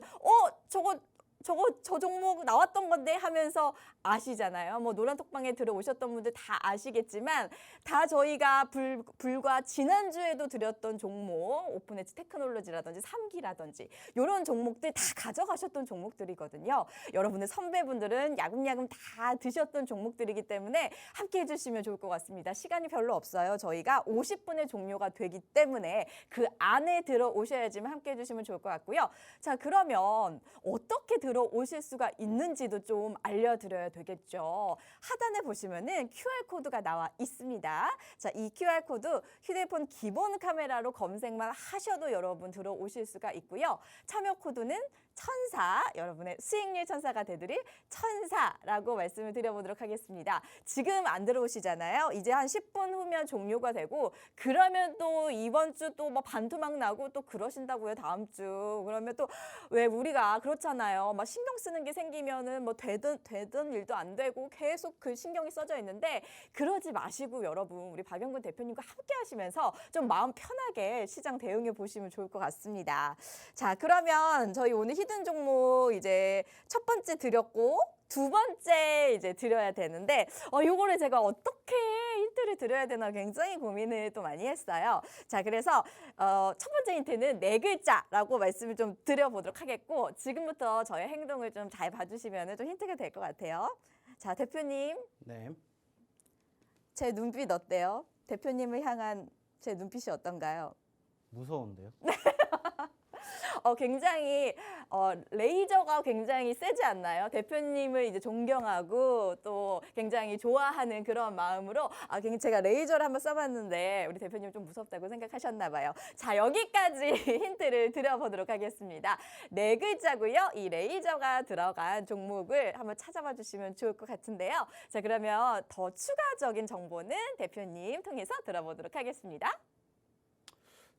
A: 저 종목 나왔던 건데 하면서 아시잖아요. 뭐 노란톡방에 들어오셨던 분들 다 아시겠지만 다 저희가 불과 지난주에도 드렸던 종목 오픈엣지 테크놀로지라든지 3기라든지 이런 종목들 다 가져가셨던 종목들이거든요. 여러분들 선배분들은 야금야금 다 드셨던 종목들이기 때문에 함께 해주시면 좋을 것 같습니다. 시간이 별로 없어요. 저희가 50분에 종료가 되기 때문에 그 안에 들어오셔야지만 함께 해주시면 좋을 것 같고요. 자, 그러면 어떻게 들어 들어오실 수가 있는지도 좀 알려드려야 되겠죠. 하단에 보시면은 QR코드가 나와 있습니다. 자, 이 QR코드 휴대폰 기본 카메라로 검색만 하셔도 여러분 들어오실 수가 있고요. 참여 코드는 천사, 여러분의 수익률 천사가 되드릴 천사라고 말씀을 드려보도록 하겠습니다. 지금 안 들어오시잖아요. 이제 한 10분 후면 종료가 되고 그러면 또 이번 주 또 뭐 반토막 나고 또 그러신다고요. 다음 주. 그러면 또 왜 우리가 그렇잖아요. 막 신경 쓰는 게 생기면은 뭐 되던 일도 안 되고 계속 그 신경이 써져 있는데 그러지 마시고 여러분 우리 박영근 대표님과 함께 하시면서 좀 마음 편하게 시장 대응해 보시면 좋을 것 같습니다. 자, 그러면 저희 오늘 히든 종목 이제 첫 번째 드렸고 두 번째 이제 드려야 되는데 요거를 제가 어떻게 힌트를 드려야 되나 굉장히 고민을 또 많이 했어요. 자, 그래서 첫 번째 힌트는 네 글자라고 말씀을 좀 드려보도록 하겠고 지금부터 저의 행동을 좀 잘 봐주시면 좀 힌트가 될 것 같아요. 자, 대표님.
B: 네.
A: 제 눈빛 어때요? 대표님을 향한 제 눈빛이 어떤가요?
B: 무서운데요?
A: 굉장히 레이저가 굉장히 세지 않나요? 대표님을 이제 존경하고 또 굉장히 좋아하는 그런 마음으로 제가 레이저를 한번 써봤는데 우리 대표님 좀 무섭다고 생각하셨나 봐요. 자, 여기까지 힌트를 드려보도록 하겠습니다. 네 글자고요. 이 레이저가 들어간 종목을 한번 찾아봐 주시면 좋을 것 같은데요. 자, 그러면 더 추가적인 정보는 대표님 통해서 들어보도록 하겠습니다.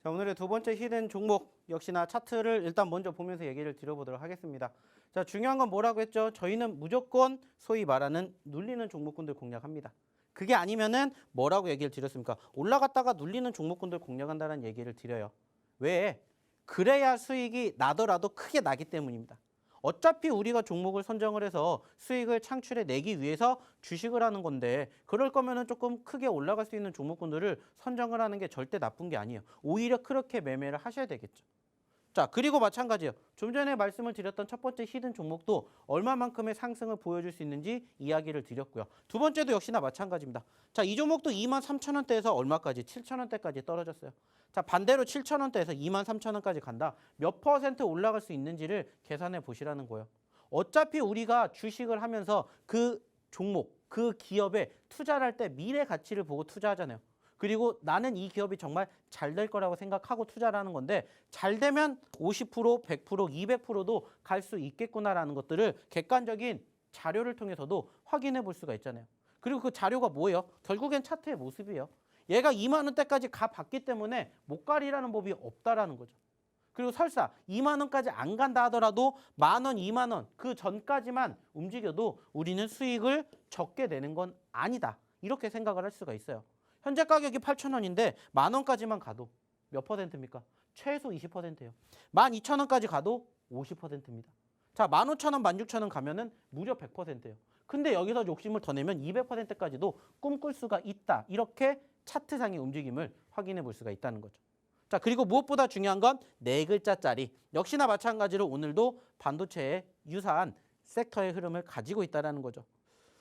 B: 자, 오늘의 두 번째 히든 종목 역시나 차트를 일단 먼저 보면서 얘기를 드려보도록 하겠습니다. 자, 중요한 건 뭐라고 했죠? 저희는 무조건 소위 말하는 눌리는 종목군들 공략합니다. 그게 아니면은 뭐라고 얘기를 드렸습니까? 올라갔다가 눌리는 종목군들 공략한다는 얘기를 드려요. 왜? 그래야 수익이 나더라도 크게 나기 때문입니다. 어차피 우리가 종목을 선정을 해서 수익을 창출해 내기 위해서 주식을 하는 건데 그럴 거면은 조금 크게 올라갈 수 있는 종목군들을 선정을 하는 게 절대 나쁜 게 아니에요. 오히려 그렇게 매매를 하셔야 되겠죠. 자, 그리고 마찬가지예요. 좀 전에 말씀을 드렸던 첫 번째 히든 종목도 얼마만큼의 상승을 보여줄 수 있는지 이야기를 드렸고요. 두 번째도 역시나 마찬가지입니다. 자, 이 종목도 23,000원대에서 얼마까지? 7,000원대까지 떨어졌어요. 자, 반대로 7,000원대에서 23,000원까지 간다. 몇 퍼센트 올라갈 수 있는지를 계산해 보시라는 거예요. 어차피 우리가 주식을 하면서 그 종목, 그 기업에 투자를 할 때 미래 가치를 보고 투자하잖아요. 그리고 나는 이 기업이 정말 잘 될 거라고 생각하고 투자를 하는 건데 잘 되면 50%, 100%, 200%도 갈 수 있겠구나라는 것들을 객관적인 자료를 통해서도 확인해 볼 수가 있잖아요. 그리고 그 자료가 뭐예요? 결국엔 차트의 모습이에요. 얘가 2만 원대까지 가봤기 때문에 못 가리라는 법이 없다라는 거죠. 그리고 설사 2만 원까지 안 간다 하더라도 만 원, 2만 원 그 전까지만 움직여도 우리는 수익을 적게 내는 건 아니다. 이렇게 생각을 할 수가 있어요. 현재 가격이 8,000원인데 만 원까지만 가도 몇 퍼센트입니까? 최소 20%예요. 12,000원까지 가도 50%입니다. 자, 15,000원, 16,000원 가면은 무려 100%예요. 근데 여기서 욕심을 더 내면 200%까지도 꿈꿀 수가 있다. 이렇게 차트상의 움직임을 확인해 볼 수가 있다는 거죠. 자, 그리고 무엇보다 중요한 건 네 글자짜리. 역시나 마찬가지로 오늘도 반도체에 유사한 섹터의 흐름을 가지고 있다는 거죠.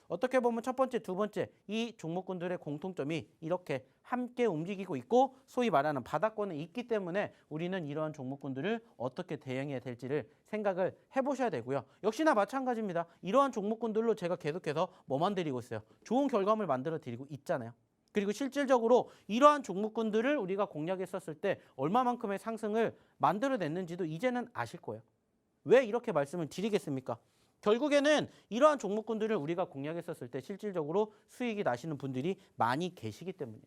B: 어떻게 보면 첫 번째, 두 번째 이 종목군들의 공통점이 이렇게 함께 움직이고 있고 소위 말하는 바닥권에 있기 때문에 우리는 이러한 종목군들을 어떻게 대응해야 될지를 생각을 해보셔야 되고요. 역시나 마찬가지입니다. 이러한 종목군들로 제가 계속해서 뭐만 드리고 있어요? 좋은 결과물 만들어 드리고 있잖아요. 그리고 실질적으로 이러한 종목군들을 우리가 공략했었을 때 얼마만큼의 상승을 만들어냈는지도 이제는 아실 거예요. 왜 이렇게 말씀을 드리겠습니까? 결국에는 이러한 종목군들을 우리가 공략했었을 때 실질적으로 수익이 나시는 분들이 많이 계시기 때문이에요.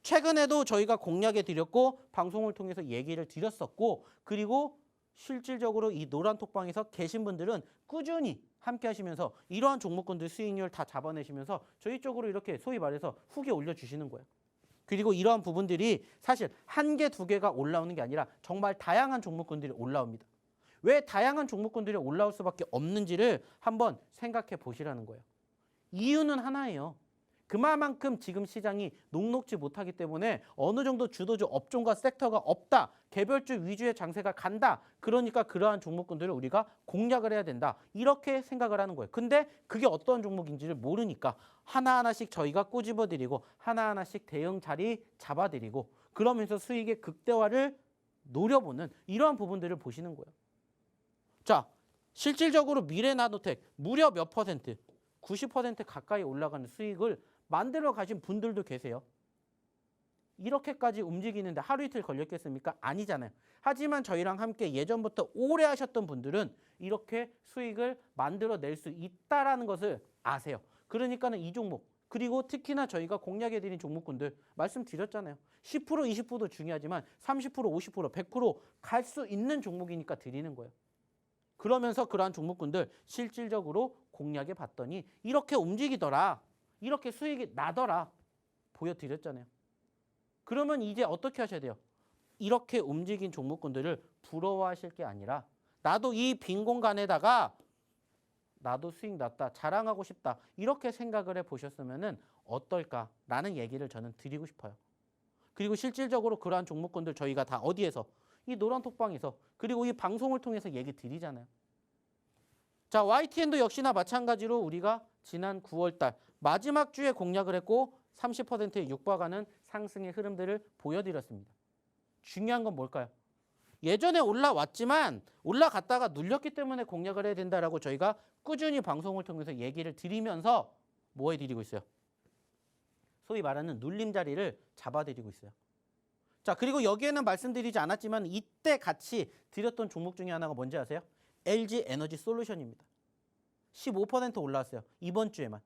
B: 최근에도 저희가 공략해 드렸고 방송을 통해서 얘기를 드렸었고 그리고 실질적으로 이 노란 톡방에서 계신 분들은 꾸준히 함께 하시면서 이러한 종목군들 수익률 다 잡아내시면서 저희 쪽으로 이렇게 소위 말해서 후기 올려주시는 거예요. 그리고 이러한 부분들이 사실 한 개, 두 개가 올라오는 게 아니라 정말 다양한 종목군들이 올라옵니다. 왜 다양한 종목군들이 올라올 수밖에 없는지를 한번 생각해 보시라는 거예요. 이유는 하나예요. 그만큼 지금 시장이 녹록지 못하기 때문에 어느 정도 주도주 업종과 섹터가 없다. 개별주 위주의 장세가 간다. 그러니까 그러한 종목군들을 우리가 공략을 해야 된다. 이렇게 생각을 하는 거예요. 근데 그게 어떤 종목인지를 모르니까 하나하나씩 저희가 꼬집어드리고 하나하나씩 대응 자리 잡아드리고 그러면서 수익의 극대화를 노려보는 이러한 부분들을 보시는 거예요. 자, 실질적으로 미래나노텍 무려 몇 퍼센트? 90% 가까이 올라가는 수익을 만들어 가신 분들도 계세요. 이렇게까지 움직이는데 하루 이틀 걸렸겠습니까? 아니잖아요. 하지만 저희랑 함께 예전부터 오래 하셨던 분들은 이렇게 수익을 만들어낼 수 있다라는 것을 아세요. 그러니까는 이 종목, 그리고 특히나 저희가 공략해드린 종목군들 말씀드렸잖아요. 10%, 20%도 중요하지만 30%, 50%, 100%갈 수 있는 종목이니까 드리는 거예요. 그러면서 그러한 종목군들 실질적으로 공략해 봤더니 이렇게 움직이더라. 이렇게 수익이 나더라. 보여드렸잖아요. 그러면 이제 어떻게 하셔야 돼요? 이렇게 움직인 종목군들을 부러워하실 게 아니라 나도 이 빈 공간에다가 나도 수익 났다, 자랑하고 싶다 이렇게 생각을 해보셨으면 어떨까라는 얘기를 저는 드리고 싶어요. 그리고 실질적으로 그러한 종목군들 저희가 다 어디에서? 이 노란톡방에서 그리고 이 방송을 통해서 얘기 드리잖아요. 자, YTN도 역시나 마찬가지로 우리가 지난 9월달 마지막 주에 공략을 했고 30%에 육박하는 상승의 흐름들을 보여드렸습니다. 중요한 건 뭘까요? 예전에 올라왔지만 올라갔다가 눌렸기 때문에 공략을 해야 된다라고 저희가 꾸준히 방송을 통해서 얘기를 드리면서 뭐 해드리고 있어요? 소위 말하는 눌림 자리를 잡아드리고 있어요. 자, 그리고 여기에는 말씀드리지 않았지만 이때 같이 드렸던 종목 중에 하나가 뭔지 아세요? LG 에너지 솔루션입니다. 15% 올라왔어요. 이번 주에만.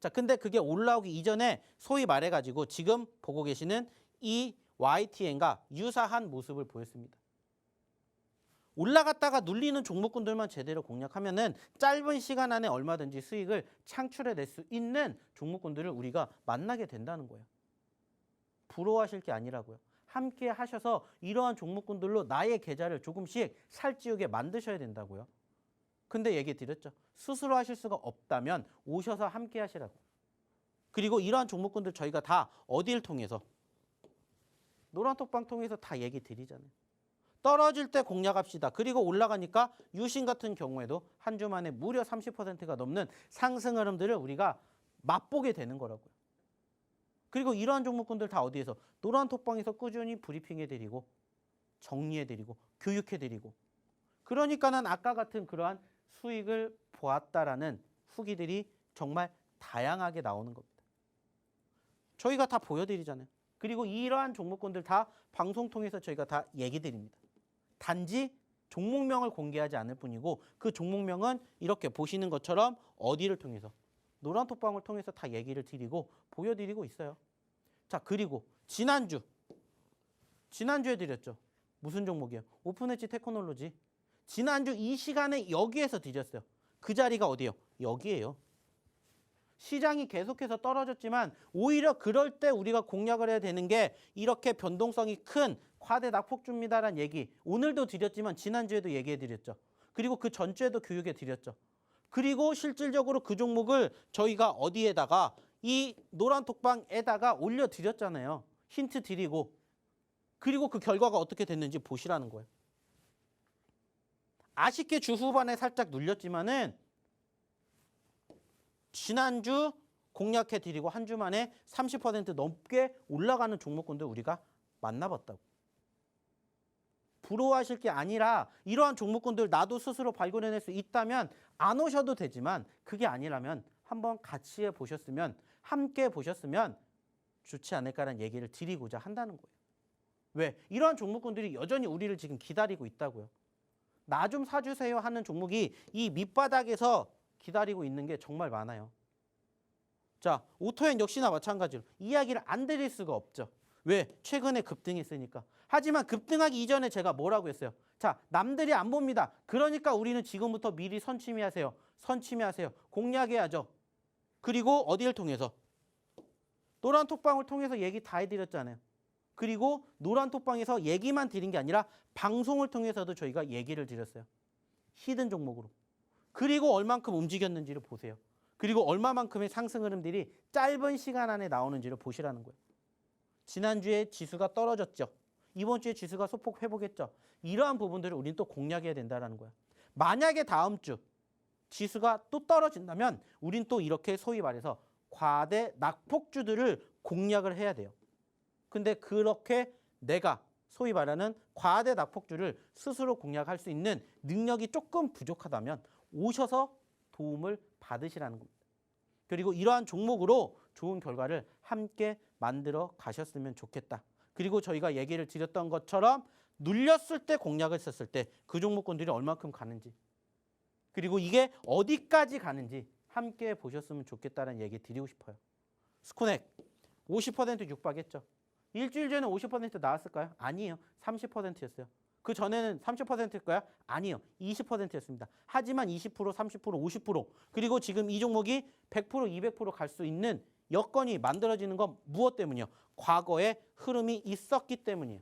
B: 자, 근데 그게 올라오기 이전에 소위 말해가지고 지금 보고 계시는 이 YTN과 유사한 모습을 보였습니다. 올라갔다가 눌리는 종목군들만 제대로 공략하면은 짧은 시간 안에 얼마든지 수익을 창출해낼 수 있는 종목군들을 우리가 만나게 된다는 거예요. 부러워하실 게 아니라고요. 함께 하셔서 이러한 종목군들로 나의 계좌를 조금씩 살찌우게 만드셔야 된다고요. 근데 얘기 드렸죠. 스스로 하실 수가 없다면 오셔서 함께 하시라고. 그리고 이러한 종목군들 저희가 다 어디를 통해서? 노란톡방 통해서 다 얘기 드리잖아요. 떨어질 때 공략합시다. 그리고 올라가니까 유신 같은 경우에도 한 주 만에 무려 30%가 넘는 상승 흐름들을 우리가 맛보게 되는 거라고요. 그리고 이러한 종목군들 다 어디에서? 노란톡방에서 꾸준히 브리핑해드리고 정리해드리고 교육해드리고 그러니까는 아까 같은 그러한 수익을 보았다라는 후기들이 정말 다양하게 나오는 겁니다. 저희가 다 보여드리잖아요. 그리고 이러한 종목군들 다 방송 통해서 저희가 다 얘기 드립니다. 단지 종목명을 공개하지 않을 뿐이고 그 종목명은 이렇게 보시는 것처럼 어디를 통해서? 노란톡방을 통해서 다 얘기를 드리고 보여드리고 있어요. 자, 그리고 지난주에 드렸죠. 무슨 종목이에요? 오픈엣지 테크놀로지. 지난주 이 시간에 여기에서 드렸어요. 그 자리가 어디예요? 여기예요. 시장이 계속해서 떨어졌지만 오히려 그럴 때 우리가 공략을 해야 되는 게 이렇게 변동성이 큰 과대 낙폭주입니다라는 얘기 오늘도 드렸지만 지난주에도 얘기해 드렸죠. 그리고 그 전주에도 교육해 드렸죠. 그리고 실질적으로 그 종목을 저희가 어디에다가 이 노란톡방에다가 올려드렸잖아요. 힌트 드리고 그리고 그 결과가 어떻게 됐는지 보시라는 거예요. 아쉽게 주 후반에 살짝 눌렸지만은 지난주 공략해드리고 한 주 만에 30% 넘게 올라가는 종목군들 우리가 만나봤다고. 부러워하실 게 아니라 이러한 종목군들 나도 스스로 발견해낼 수 있다면 안 오셔도 되지만 그게 아니라면 한번 같이 해보셨으면 함께 보셨으면 좋지 않을까라는 얘기를 드리고자 한다는 거예요. 왜? 이러한 종목군들이 여전히 우리를 지금 기다리고 있다고요. 나 좀 사주세요 하는 종목이 이 밑바닥에서 기다리고 있는 게 정말 많아요. 자, 오토엔 역시나 마찬가지로 이야기를 안 드릴 수가 없죠. 왜? 최근에 급등했으니까. 하지만 급등하기 이전에 제가 뭐라고 했어요? 자, 남들이 안 봅니다. 그러니까 우리는 지금부터 미리 선취하세요. 선취하세요. 공략해야죠. 그리고 어디를 통해서? 노란톡방을 통해서 얘기 다 해드렸잖아요. 그리고 노란톡방에서 얘기만 드린 게 아니라 방송을 통해서도 저희가 얘기를 드렸어요. 히든 종목으로. 그리고 얼만큼 움직였는지를 보세요. 그리고 얼마만큼의 상승 흐름들이 짧은 시간 안에 나오는지를 보시라는 거예요. 지난주에 지수가 떨어졌죠. 이번 주에 지수가 소폭 회복했죠. 이러한 부분들을 우리는 또 공략해야 된다는 거예요. 만약에 다음 주 지수가 또 떨어진다면 우린 또 이렇게 소위 말해서 과대 낙폭주들을 공략을 해야 돼요. 근데 그렇게 내가 소위 말하는 과대 낙폭주를 스스로 공략할 수 있는 능력이 조금 부족하다면 오셔서 도움을 받으시라는 겁니다. 그리고 이러한 종목으로 좋은 결과를 함께 만들어 가셨으면 좋겠다. 그리고 저희가 얘기를 드렸던 것처럼 눌렸을 때 공략을 썼을 때 그 종목군들이 얼마큼 가는지 그리고 이게 어디까지 가는지 함께 보셨으면 좋겠다는 얘기 드리고 싶어요. 스코넥 50% 육박했죠. 일주일 전에 50% 나왔을까요? 아니에요. 30%였어요. 그 전에는 30%일까요? 아니요. 20%였습니다. 하지만 20%, 30%, 50% 그리고 지금 이 종목이 100%, 200% 갈 수 있는 여건이 만들어지는 건 무엇 때문이요? 과거에 흐름이 있었기 때문이에요.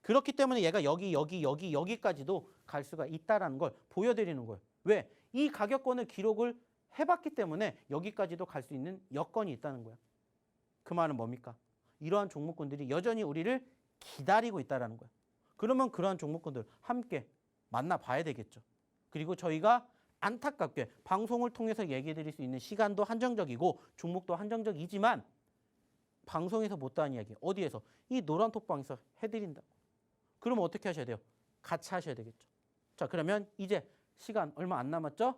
B: 그렇기 때문에 얘가 여기까지도 갈 수가 있다는 걸 보여드리는 거예요. 왜? 이 가격권을 기록을 해봤기 때문에 여기까지도 갈 수 있는 여건이 있다는 거예요. 그 말은 뭡니까? 이러한 종목군들이 여전히 우리를 기다리고 있다는 거예요. 그러면 그러한 종목군들 함께 만나봐야 되겠죠. 그리고 저희가 안타깝게 방송을 통해서 얘기해 드릴 수 있는 시간도 한정적이고 종목도 한정적이지만 방송에서 못다한 이야기 어디에서? 이 노란 톡방에서 해드린다고. 그러면 어떻게 하셔야 돼요? 같이 하셔야 되겠죠. 자, 그러면 이제 시간 얼마 안 남았죠?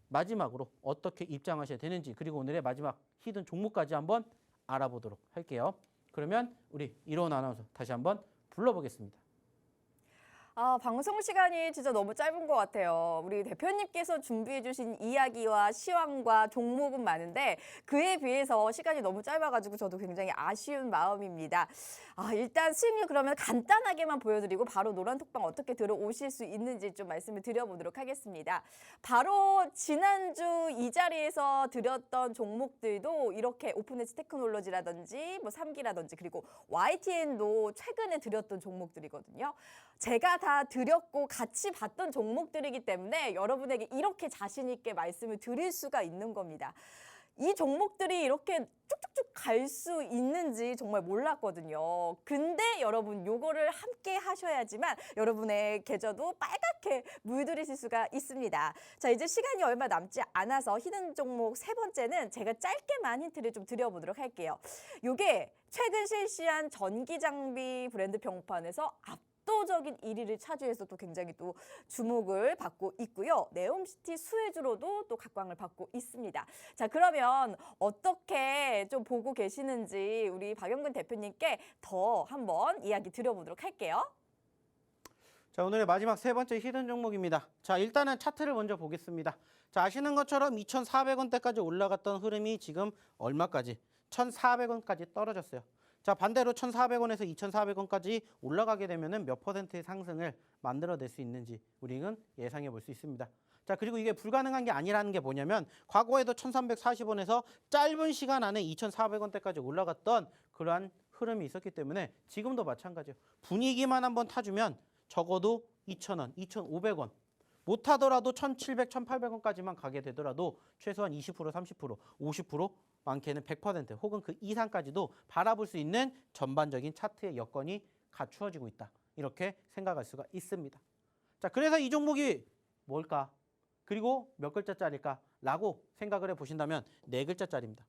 B: 마지막으로 어떻게 입장하셔야 되는지 그리고 오늘의 마지막 히든 종목까지 한번 알아보도록 할게요. 그러면 우리 이로운 아나운서 다시 한번 불러보겠습니다.
A: 방송 시간이 진짜 너무 짧은 것 같아요. 우리 대표님께서 준비해 주신 이야기와 시황과 종목은 많은데 그에 비해서 시간이 너무 짧아가지고 저도 굉장히 아쉬운 마음입니다. 일단 수익률 그러면 간단하게만 보여드리고 바로 노란톡방 어떻게 들어오실 수 있는지 좀 말씀을 드려보도록 하겠습니다. 바로 지난주 이 자리에서 드렸던 종목들도 이렇게 오픈엣지 테크놀로지라든지 뭐 3기라든지 그리고 YTN도 최근에 드렸던 종목들이거든요. 제가 다 드렸고 같이 봤던 종목들이기 때문에 여러분에게 이렇게 자신 있게 말씀을 드릴 수가 있는 겁니다. 이 종목들이 이렇게 쭉쭉쭉 갈 수 있는지 정말 몰랐거든요. 근데 여러분 요거를 함께 하셔야지만 여러분의 계좌도 빨갛게 물들이실 수가 있습니다. 자, 이제 시간이 얼마 남지 않아서 히든 종목 세 번째는 제가 짧게만 힌트를 좀 드려보도록 할게요. 요게 최근 실시한 전기 장비 브랜드 평판에서 압도적인 1위를 차지해서 또 굉장히 또 주목을 받고 있고요. 네옴시티 수혜주로도 또 각광을 받고 있습니다. 자, 그러면 어떻게 좀 보고 계시는지 우리 박영근 대표님께 더 한번 이야기 드려보도록 할게요.
B: 자, 오늘의 마지막 세 번째 히든 종목입니다. 자, 일단은 차트를 먼저 보겠습니다. 자, 아시는 것처럼 2,400원대까지 올라갔던 흐름이 지금 얼마까지? 1,400원까지 떨어졌어요. 자, 반대로 1,400원에서 2,400원까지 올라가게 되면은 몇 퍼센트의 상승을 만들어낼 수 있는지 우리는 예상해 볼 수 있습니다. 자, 그리고 이게 불가능한 게 아니라는 게 뭐냐면 과거에도 1,340원에서 짧은 시간 안에 2,400원대까지 올라갔던 그러한 흐름이 있었기 때문에 지금도 마찬가지예요. 분위기만 한번 타주면 적어도 2,000원, 2,500원 못하더라도 1,700, 1,800원까지만 가게 되더라도 최소한 20%, 30%, 50% 많게는 100% 혹은 그 이상까지도 바라볼 수 있는 전반적인 차트의 여건이 갖추어지고 있다. 이렇게 생각할 수가 있습니다. 자, 그래서 이 종목이 뭘까? 그리고 몇 글자짜리일까? 라고 생각을 해보신다면 4글자짜리입니다.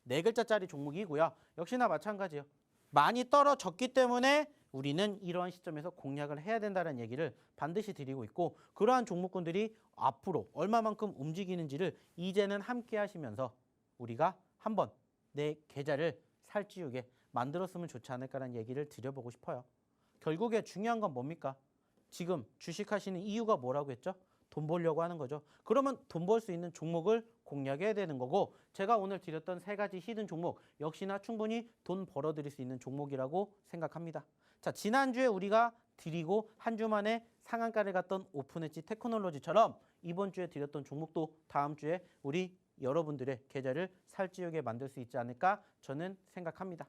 B: 4글자짜리 종목이고요. 역시나 마찬가지예요. 많이 떨어졌기 때문에 우리는 이러한 시점에서 공략을 해야 된다는 얘기를 반드시 드리고 있고 그러한 종목군들이 앞으로 얼마만큼 움직이는지를 이제는 함께 하시면서 우리가 한번 내 계좌를 살찌우게 만들었으면 좋지 않을까라는 얘기를 드려보고 싶어요. 결국에 중요한 건 뭡니까? 지금 주식하시는 이유가 뭐라고 했죠? 돈 벌려고 하는 거죠. 그러면 돈 벌 수 있는 종목을 공략해야 되는 거고 제가 오늘 드렸던 세 가지 히든 종목 역시나 충분히 돈 벌어들일 수 있는 종목이라고 생각합니다. 자, 지난주에 우리가 드리고 한 주 만에 상한가를 갔던 오픈엣지 테크놀로지처럼 이번 주에 드렸던 종목도 다음 주에 우리 여러분들의 계좌를 살찌우게 만들 수 있지 않을까 저는 생각합니다.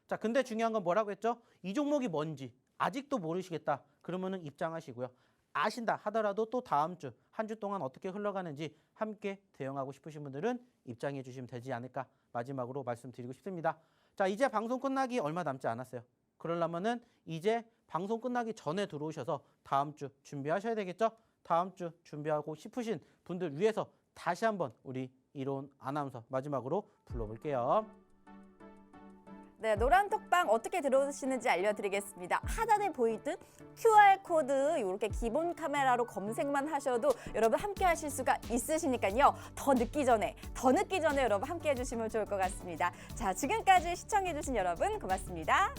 B: 자, 근데 중요한 건 뭐라고 했죠? 이 종목이 뭔지 아직도 모르시겠다. 그러면은 입장하시고요. 아신다 하더라도 또 다음 주, 한 주 동안 어떻게 흘러가는지 함께 대응하고 싶으신 분들은 입장해 주시면 되지 않을까 마지막으로 말씀드리고 싶습니다. 자, 이제 방송 끝나기 얼마 남지 않았어요. 그러려면은 이제 방송 끝나기 전에 들어오셔서 다음 주 준비하셔야 되겠죠? 다음 주 준비하고 싶으신 분들 위해서 다시 한번 우리 이로운 아나운서 마지막으로 불러볼게요.
A: 네, 노란 톡방 어떻게 들어오시는지 알려드리겠습니다. 하단에 보이듯 QR코드 이렇게 기본 카메라로 검색만 하셔도 여러분 함께 하실 수가 있으시니까요. 더 늦기 전에 여러분 함께 해주시면 좋을 것 같습니다. 자, 지금까지 시청해주신 여러분 고맙습니다.